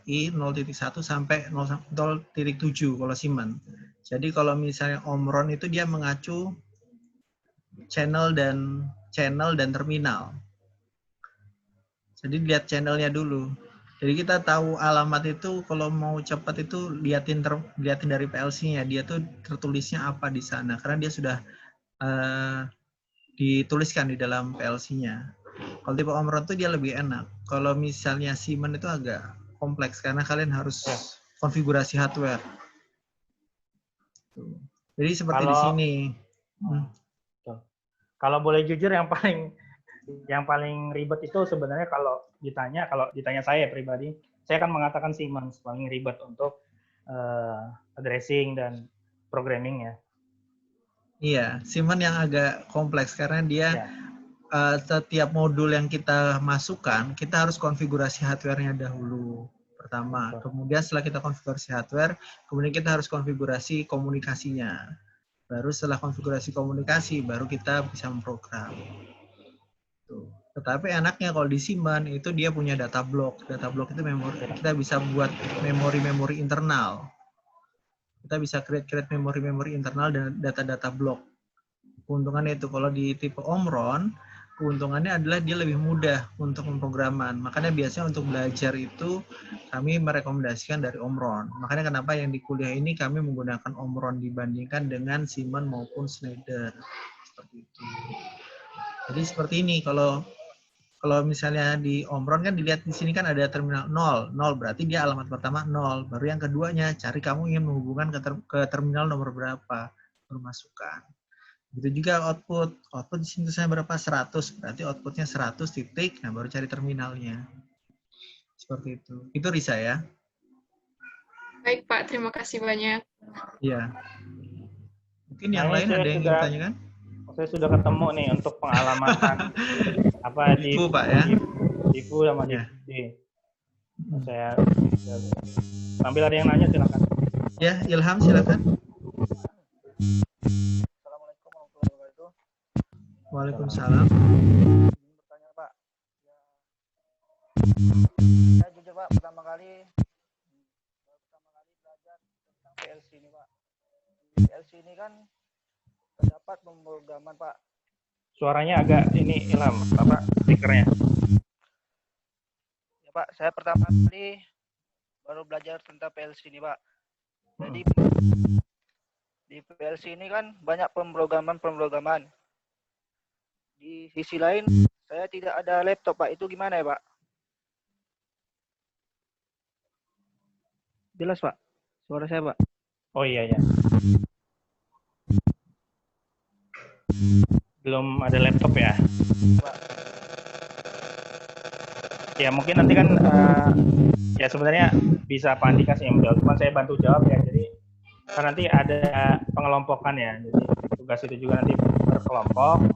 I 0.1 sampai 0.7 kalau Siemens. Jadi kalau misalnya Omron itu dia mengacu channel dan terminal. Jadi lihat channelnya dulu. Jadi kita tahu alamat itu kalau mau cepat itu liatin dari PLC-nya. Dia tuh tertulisnya apa di sana. Karena dia sudah dituliskan di dalam PLC-nya. Kalau tipe Omron itu dia lebih enak. Kalau misalnya Siemens itu agak kompleks karena kalian harus konfigurasi hardware. Jadi seperti di sini. Kalau boleh jujur yang paling ribet itu sebenarnya kalau ditanya saya pribadi, saya akan mengatakan Siemens paling ribet untuk addressing dan programming ya. Iya, Siemens yang agak kompleks karena dia setiap modul yang kita masukkan, kita harus konfigurasi hardware-nya dahulu. Pertama, kemudian setelah kita konfigurasi hardware, kemudian kita harus konfigurasi komunikasinya. Baru setelah konfigurasi komunikasi, baru kita bisa memprogram. Tuh. Tetapi enaknya kalau di Siemens itu dia punya data block. Data block itu memori, kita bisa buat memori-memori internal. Kita bisa create memori-memori internal dan data-data block. Keuntungannya itu kalau di tipe Omron, keuntungannya adalah dia lebih mudah untuk pemrograman. Makanya biasanya untuk belajar itu kami merekomendasikan dari Omron. Makanya kenapa yang di kuliah ini kami menggunakan Omron dibandingkan dengan Siemens maupun Schneider. Seperti itu. Jadi seperti ini, kalau misalnya di Omron kan dilihat di sini kan ada terminal 0 berarti dia alamat pertama 0. Baru yang keduanya cari kamu ingin menghubungkan ke terminal nomor berapa, baru masukkan. Begitu juga output di sini tulisannya berapa? 100, berarti outputnya 100 titik, nah baru cari terminalnya. Seperti itu. Itu Risa ya. Baik Pak, terima kasih banyak. Iya. Mungkin yang lain ada yang ingin ditanyakan? Saya sudah ketemu nih untuk pengalamatan apa di Ibu, Pak ya. Divu sama di Saya sambil ada yang nanya silakan. Ya, Ilham silakan. Assalamualaikum warahmatullahi wabarakatuh. Waalaikumsalam. Bertanya Pak. Saya jujur Pak, pertama kali belajar tentang PLC ini Pak. Di PLC ini kan terdapat pemrograman Pak. Suaranya agak ini Ilham, apa speakernya? Ya Pak, saya pertama kali baru belajar tentang PLC ini Pak. Jadi di PLC ini kan banyak pemrograman. Di sisi lain, saya tidak ada laptop Pak. Itu gimana ya Pak? Jelas Pak, suara saya Pak. Oh iya ya. Belum ada laptop ya? Pak. Ya mungkin nanti kan ya sebenarnya bisa Pak Andika sih yang menjawab, cuma saya bantu jawab ya. Jadi kan nanti ada pengelompokan ya. Jadi tugas itu juga nanti berkelompok.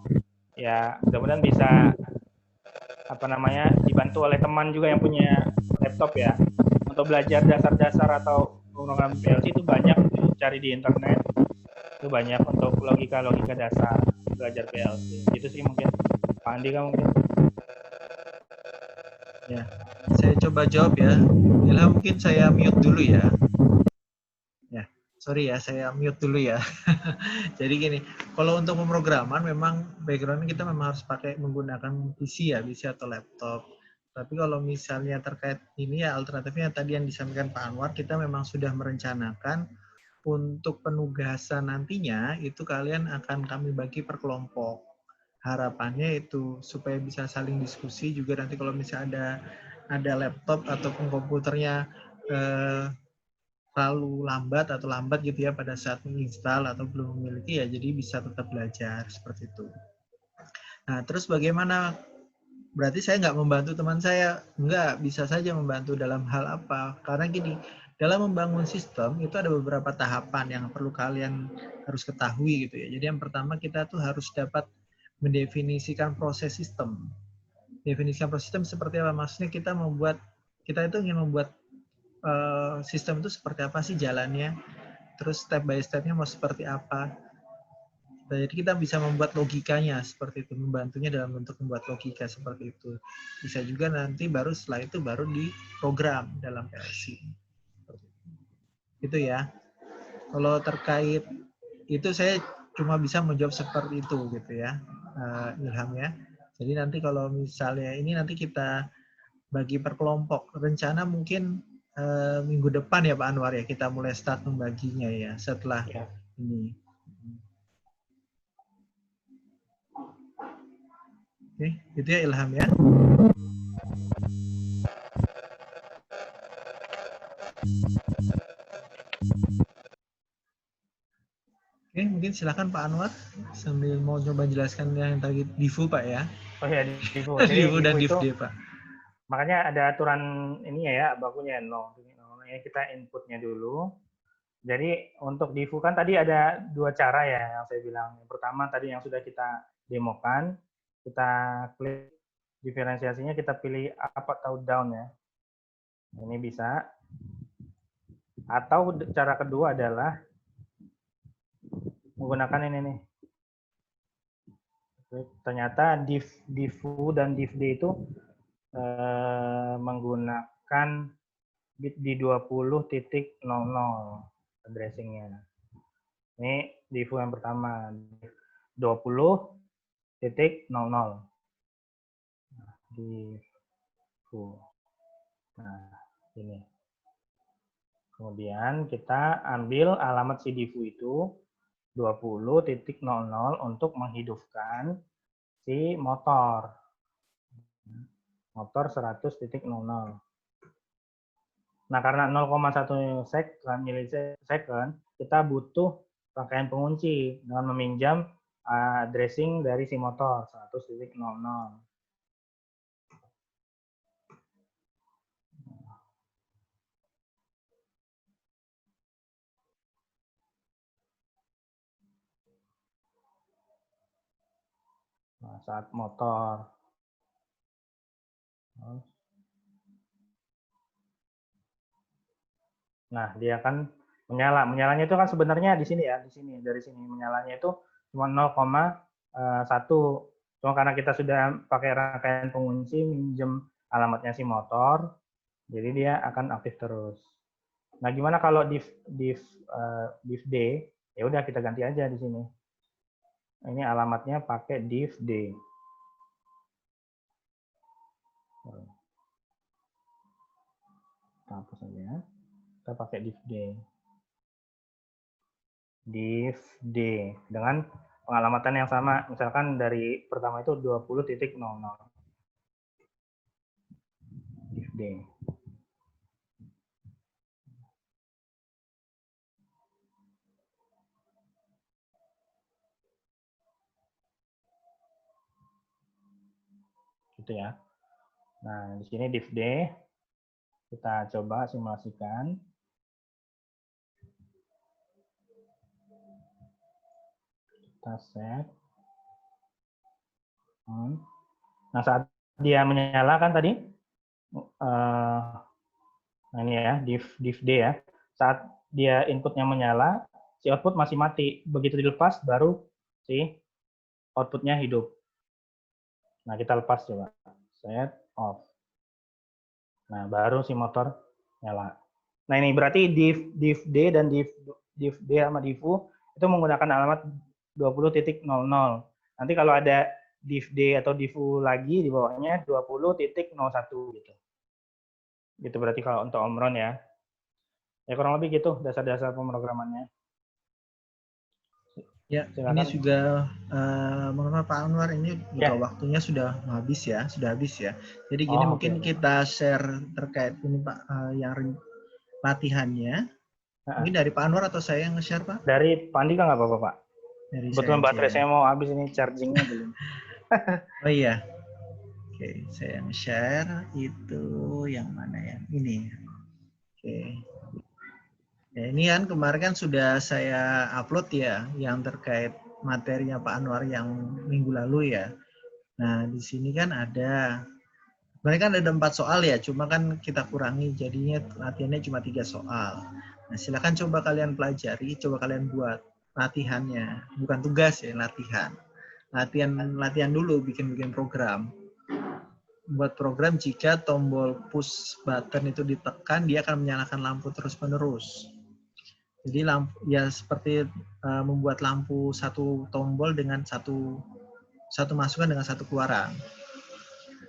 Ya mudah-mudahan bisa dibantu oleh teman juga yang punya laptop ya. Untuk belajar dasar-dasar atau program PLC itu banyak dicari di internet. Itu banyak untuk logika-logika dasar belajar PLC. Itu sih mungkin. Pak Andika mungkin. Ya, saya coba jawab ya. Ilham mungkin saya mute dulu ya. Ya, sorry ya, saya mute dulu ya. Jadi gini, kalau untuk pemrograman memang background kita memang harus menggunakan PC ya, PC atau laptop. Tapi kalau misalnya terkait ini ya alternatifnya tadi yang disampaikan Pak Anwar, kita memang sudah merencanakan untuk penugasan nantinya itu kalian akan kami bagi per kelompok. Harapannya itu supaya bisa saling diskusi juga nanti kalau misalnya ada laptop ataupun komputernya terlalu lambat gitu ya pada saat menginstal atau belum memiliki ya jadi bisa tetap belajar seperti itu. Nah terus bagaimana? Berarti saya nggak membantu teman saya? Nggak, bisa saja membantu dalam hal apa? Karena gini, dalam membangun sistem itu ada beberapa tahapan yang perlu kalian harus ketahui gitu ya. Jadi yang pertama kita tuh harus dapat mendefinisikan proses sistem. Definisikan proses sistem seperti apa? Maksudnya kita itu ingin membuat sistem itu seperti apa sih jalannya, terus step by step-nya mau seperti apa. Jadi kita bisa membuat logikanya seperti itu, membantunya dalam bentuk membuat logika seperti itu. Bisa juga nanti setelah itu baru diprogram dalam PLC. Itu ya. Kalau terkait itu saya cuma bisa menjawab seperti itu gitu ya, Ilham ya. Jadi nanti kalau misalnya ini nanti kita bagi per kelompok. Rencana mungkin minggu depan ya Pak Anwar ya kita mulai start membaginya ya setelah ini. Oke, itu ya Ilham ya. Oke, mungkin silakan Pak Anwar sambil mau coba jelaskan yang tadi Divu Pak ya. Oh ya, Divu. Jadi Divu dan Divu itu Divd Pak. makanya ada aturan ini ya, bakunya no. Ini kita inputnya dulu. Jadi untuk Divu kan tadi ada dua cara ya yang saya bilang. Yang pertama tadi yang sudah kita demokan, kita klik diferensiasinya, kita pilih up atau down ya. Ini bisa. Atau cara kedua adalah menggunakan ini nih. Ternyata Divu dan Divd itu menggunakan bit di 20.00 addressing-nya. Ini Divu yang pertama, 20.00. Divu. Nah, ini. Kemudian kita ambil alamat si Divu itu 20.00 untuk menghidupkan si motor. Motor 100.00. Nah, karena 0,1 milisecond, kita butuh rangkaian pengunci dengan meminjam addressing dari si motor 100.00. Nah, saat motor. Nah, dia akan menyala. Menyalanya itu kan sebenarnya di sini ya, di sini, dari sini menyalanya itu cuma 0,1. Cuma karena kita sudah pakai rangkaian pengunci, minjem alamatnya si motor, jadi dia akan aktif terus. Nah, gimana kalau divd? Ya udah kita ganti aja di sini. Ini alamatnya pakai divd. Kita hapus aja. Kita pakai divd. Divd dengan pengalamatan yang sama. Misalkan dari pertama itu 20.00. Divd. Gitu ya. Nah, di sini divd. Kita coba simulasikan. Kita set. Nah, saat dia menyala kan tadi, nah ini ya, divd ya. Saat dia inputnya menyala, si output masih mati. Begitu dilepas, baru si outputnya hidup. Nah, kita lepas coba. Set off. Nah, baru si motor nyala. Nah, ini berarti divd dan divd sama divu itu menggunakan alamat 20.00. Nanti kalau ada divd atau divu lagi di bawahnya 20.01 gitu. Gitu berarti kalau untuk Omron ya. Ya kurang lebih gitu dasar-dasar pemrogramannya. Ya, Silakan. ini sudah mengenai Pak Anwar, ini juga Ya. waktunya sudah habis ya, Jadi gini mungkin oke. kita share terkait ini Pak yang latihannya. Mungkin dari Pak Anwar atau saya yang nge-share Pak? Dari Pak Andika nggak apa-apa Pak? Dari Kebetulan baterai ya. saya mau habis ini, chargingnya belum. Oh iya. Oke, saya nge-share itu yang mana ya? Ini. Oke. Ya, ini kan kemarin kan sudah saya upload ya, yang terkait materinya Pak Anwar yang minggu lalu ya. Nah, di sini kan ada, sebenarnya kan ada 4 soal ya, cuma kan kita kurangi, jadinya latihannya cuma 3 soal. Nah, silakan coba kalian pelajari, coba kalian buat latihannya, bukan tugas ya, latihan. Latihan dulu bikin program. Buat program jika tombol push button itu ditekan, dia akan menyalakan lampu terus-menerus. Jadi lampu ya seperti membuat lampu satu tombol dengan satu masukan dengan satu keluaran.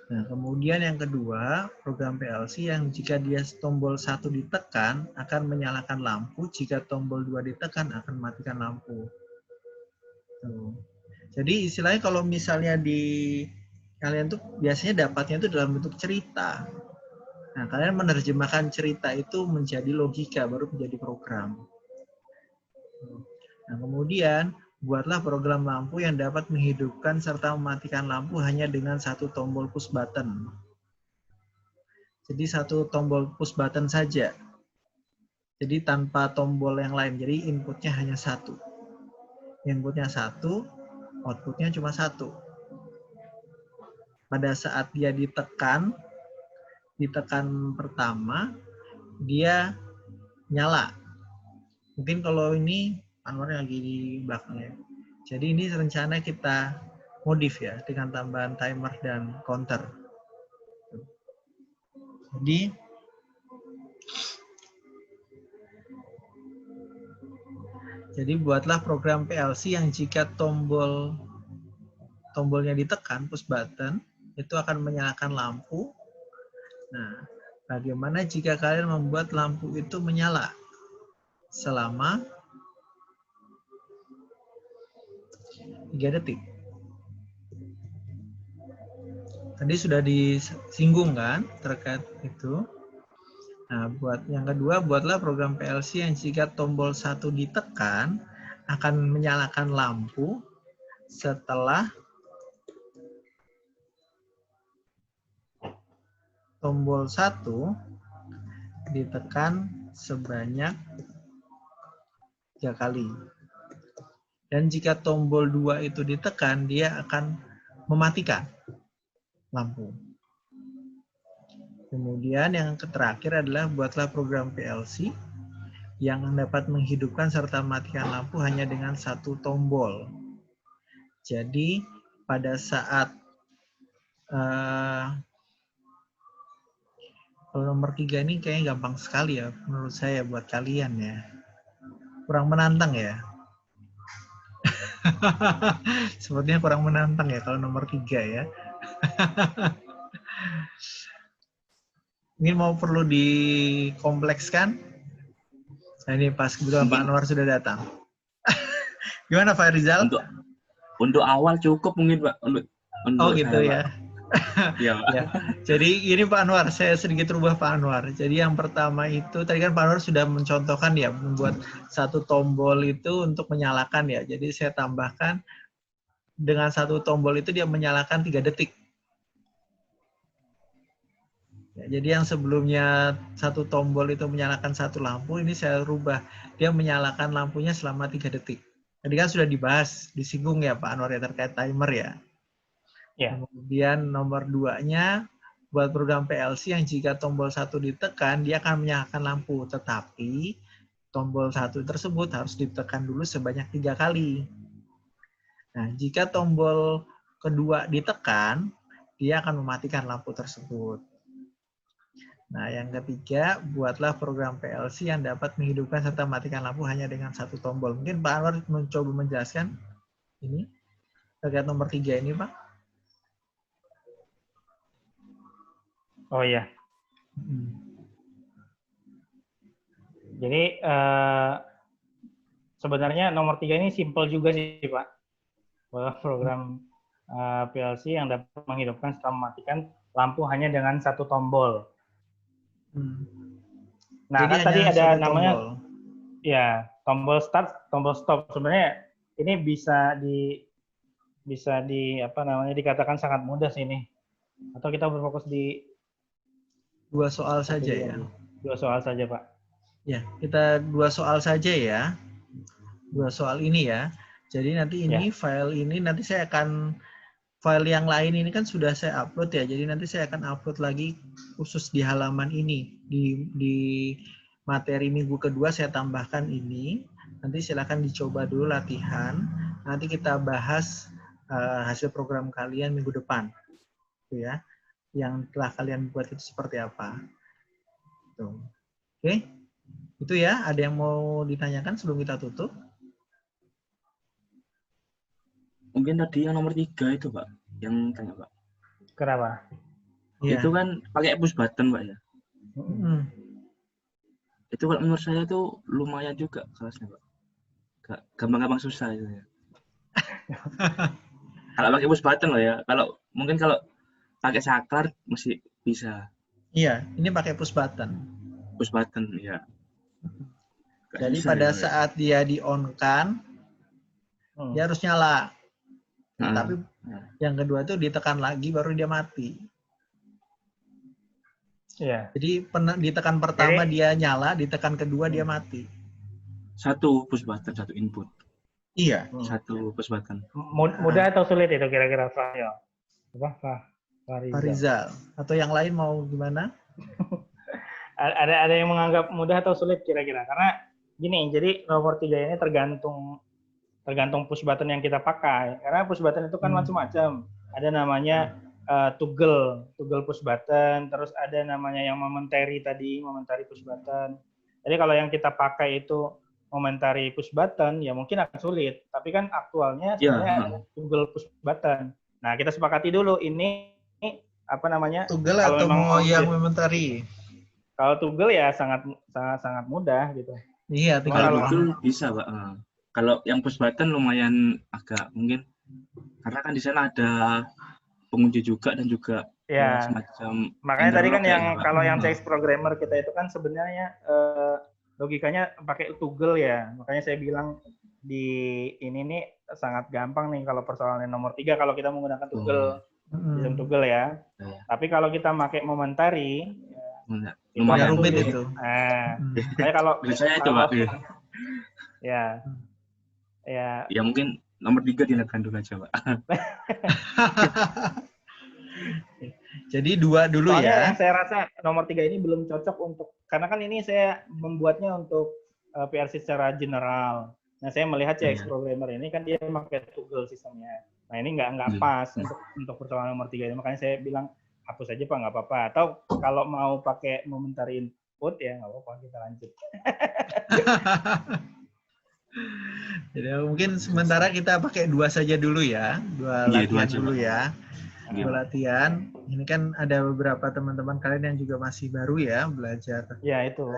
Nah, kemudian yang kedua, program PLC yang jika dia tombol 1 ditekan akan menyalakan lampu, jika tombol 2 ditekan akan mematikan lampu. Tuh. Jadi istilahnya kalau misalnya di kalian tuh biasanya dapatnya itu dalam bentuk cerita. Nah, kalian menerjemahkan cerita itu menjadi logika, baru menjadi program. Nah, kemudian buatlah program lampu yang dapat menghidupkan serta mematikan lampu hanya dengan satu tombol push button. Jadi satu tombol push button saja. Jadi tanpa tombol yang lain. Jadi inputnya hanya satu. Inputnya satu, outputnya cuma satu. Pada saat dia ditekan pertama, dia nyala. Mungkin kalau ini Anwar lagi di belakangnya. Jadi ini rencana kita modif ya dengan tambahan timer dan counter. Jadi buatlah program PLC yang jika tombolnya ditekan, push button, itu akan menyalakan lampu. Nah, bagaimana jika kalian membuat lampu itu menyala selama 3 detik? Tadi sudah disinggung kan terkait itu. Nah, buat yang kedua, buatlah program PLC yang jika tombol 1 ditekan akan menyalakan lampu setelah tombol 1 ditekan sebanyak 3 kali. Dan jika tombol 2 itu ditekan, dia akan mematikan lampu. Kemudian yang terakhir adalah buatlah program PLC yang dapat menghidupkan serta mematikan lampu hanya dengan satu tombol. Jadi pada saat kalau nomor 3 ini kayaknya gampang sekali ya menurut saya buat kalian ya. Kurang menantang ya. Sepertinya kurang menantang ya kalau nomor 3 ya. Ini mau perlu dikomplekskan? Nah, ini pas kebetulan Pak Anwar sudah datang. Gimana Pak Rizal? Untuk awal cukup mungkin Pak. Untuk oh gitu ya. Iya Pak. Ya. Jadi ini Pak Anwar, saya sedikit rubah Pak Anwar. Jadi yang pertama itu, tadi kan Pak Anwar sudah mencontohkan ya, membuat satu tombol itu untuk menyalakan ya. Jadi saya tambahkan dengan satu tombol itu dia menyalakan 3 detik. Ya, jadi yang sebelumnya satu tombol itu menyalakan satu lampu, ini saya rubah. Dia menyalakan lampunya selama 3 detik. Tadi kan sudah dibahas, disinggung ya Pak Anwar ya terkait timer ya. Ya. Kemudian nomor 2-nya, buat program PLC yang jika tombol 1 ditekan, dia akan menyalakan lampu. Tetapi tombol 1 tersebut harus ditekan dulu sebanyak 3 kali. Nah, jika tombol kedua ditekan, dia akan mematikan lampu tersebut. Nah, yang ketiga, buatlah program PLC yang dapat menghidupkan serta mematikan lampu hanya dengan satu tombol. Mungkin Pak Anwar mencoba menjelaskan ini terkait nomor 3 ini, Pak. Oh iya. Jadi sebenarnya nomor 3 ini simple juga sih, Pak. Program PLC yang dapat menghidupkan serta mematikan lampu hanya dengan satu tombol. Nah, jadi kan tadi ada namanya tombol. Ya, tombol start, tombol stop. Sebenarnya ini bisa apa namanya dikatakan sangat mudah sih ini. Atau kita berfokus di 2 soal saja ya. 2 soal saja, Pak. Ya, kita 2 soal saja ya. 2 soal ini ya. Jadi nanti ini file ini nanti saya akan file yang lain ini kan sudah saya upload ya. Jadi nanti saya akan upload lagi khusus di halaman ini. Di materi minggu kedua saya tambahkan ini. Nanti silakan dicoba dulu latihan. Nanti kita bahas hasil program kalian minggu depan. Gitu ya. Yang telah kalian buat itu seperti apa. Tuh. Oke. Itu ya. Ada yang mau ditanyakan sebelum kita tutup? Mungkin tadi yang nomor 3 itu Pak, yang tanya Pak. Kenapa? Ya. Itu kan pakai push button Pak ya. Itu kalau menurut saya tuh lumayan juga kelasnya Pak. Gampang-gampang susah itu ya. Kalau pakai push button loh ya. Kalau mungkin kalau pakai saklar masih bisa Iya, ini pakai push button. push button ya. Nggak Jadi susah pada ya, Pak, ya. saat dia di-on-kan, dia harus nyala. Nah, Tapi yang kedua tuh ditekan lagi baru dia mati. Iya. Jadi ditekan pertama dia nyala, ditekan kedua dia mati. satu push button, satu input. Iya. Satu push button. Mudah atau sulit itu kira-kira Fahyo? Farizal. Farizal. Atau yang lain mau gimana? Ada yang menganggap mudah atau sulit kira-kira? Karena gini, jadi nomor 3 ini tergantung push button yang kita pakai. Karena push button itu kan macam-macam. Ada namanya toggle push button, terus ada namanya yang momentary push button. Jadi kalau yang kita pakai itu momentary push button, ya mungkin akan sulit. Tapi kan aktualnya sebenarnya ada toggle push button. Nah, kita sepakati dulu ini apa namanya? Toggle kalau atau memang mau yang momentary? Kalau toggle ya sangat mudah gitu. Iya, Kalau toggle bisa, Pak. Kalau yang push button lumayan agak mungkin karena kan di sana ada pengunci juga dan juga ya semacam. Makanya tadi kan yang ya, kalau yang CX programmer kita itu kan sebenarnya logikanya pakai toggle ya. Makanya saya bilang di ini nih sangat gampang nih kalau persoalan nomor 3 kalau kita menggunakan toggle. Sistem toggle ya. Tapi kalau kita pakai momentary lumayan rumit itu. Saya kalau saya itu, Pak. Ya. Ya mungkin nomor 3 ditekan dulu aja, Pak. Jadi 2 dulu. Soalnya ya. Yang saya rasa nomor 3 ini belum cocok untuk, karena kan ini saya membuatnya untuk PRC secara general. Nah, saya melihat CX programmer ini kan dia pakai toggle sistemnya. Nah, ini nggak pas untuk persoalan nomor 3 ini. Makanya saya bilang hapus aja Pak, nggak apa-apa. Atau kalau mau pakai momentary input ya nggak apa-apa, kita lanjut. Jadi mungkin sementara kita pakai 2 saja dulu ya. 2 latihan dulu ya. 2 latihan. Ini kan ada beberapa teman-teman kalian yang juga masih baru ya belajar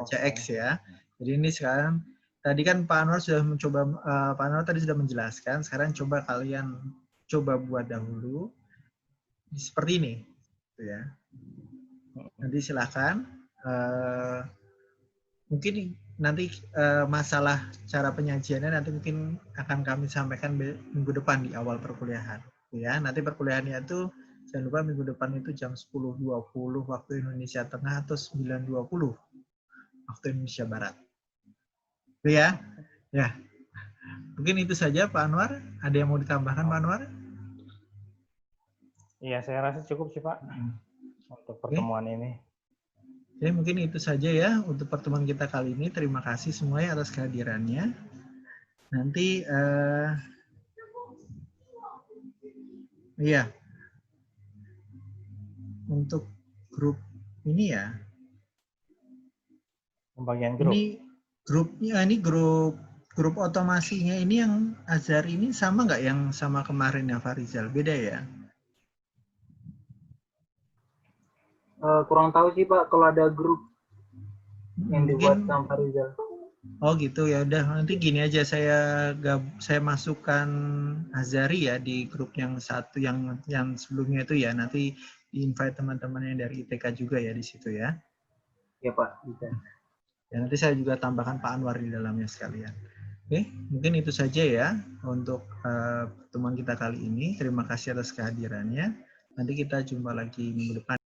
CX ya. Jadi ini sekarang tadi kan Pak Anwar sudah mencoba, Pak Anwar tadi sudah menjelaskan. Sekarang coba kalian coba buat dahulu seperti ini, ya. Nanti silakan. Mungkin nanti masalah cara penyajiannya nanti mungkin akan kami sampaikan minggu depan di awal perkuliahan. Ya, nanti perkuliahannya itu jangan lupa minggu depan itu jam 10.20 waktu Indonesia Tengah atau 9.20 waktu Indonesia Barat. Ya, ya. Mungkin itu saja Pak Anwar. Ada yang mau ditambahkan Pak Anwar? Iya, saya rasa cukup sih Pak untuk pertemuan ini. Jadi mungkin itu saja ya untuk pertemuan kita kali ini. Terima kasih semuanya atas kehadirannya. Nanti, iya, untuk grup ini ya. Pembagian grup. Ini grup otomasinya ini yang Azhar ini sama nggak yang sama kemarin ya Farizal? Beda ya? Kurang tahu sih Pak kalau ada grup yang dibuat sama Farizal. Oh gitu ya udah nanti gini aja saya masukkan Azhari ya di grup yang satu yang sebelumnya itu ya, nanti di-invite teman-teman yang dari ITK juga ya di situ ya. Ya Pak, bisa. Ya, nanti saya juga tambahkan Pak Anwar di dalamnya sekalian. Oke, mungkin itu saja ya untuk pertemuan kita kali ini. Terima kasih atas kehadirannya. Nanti kita jumpa lagi minggu depan.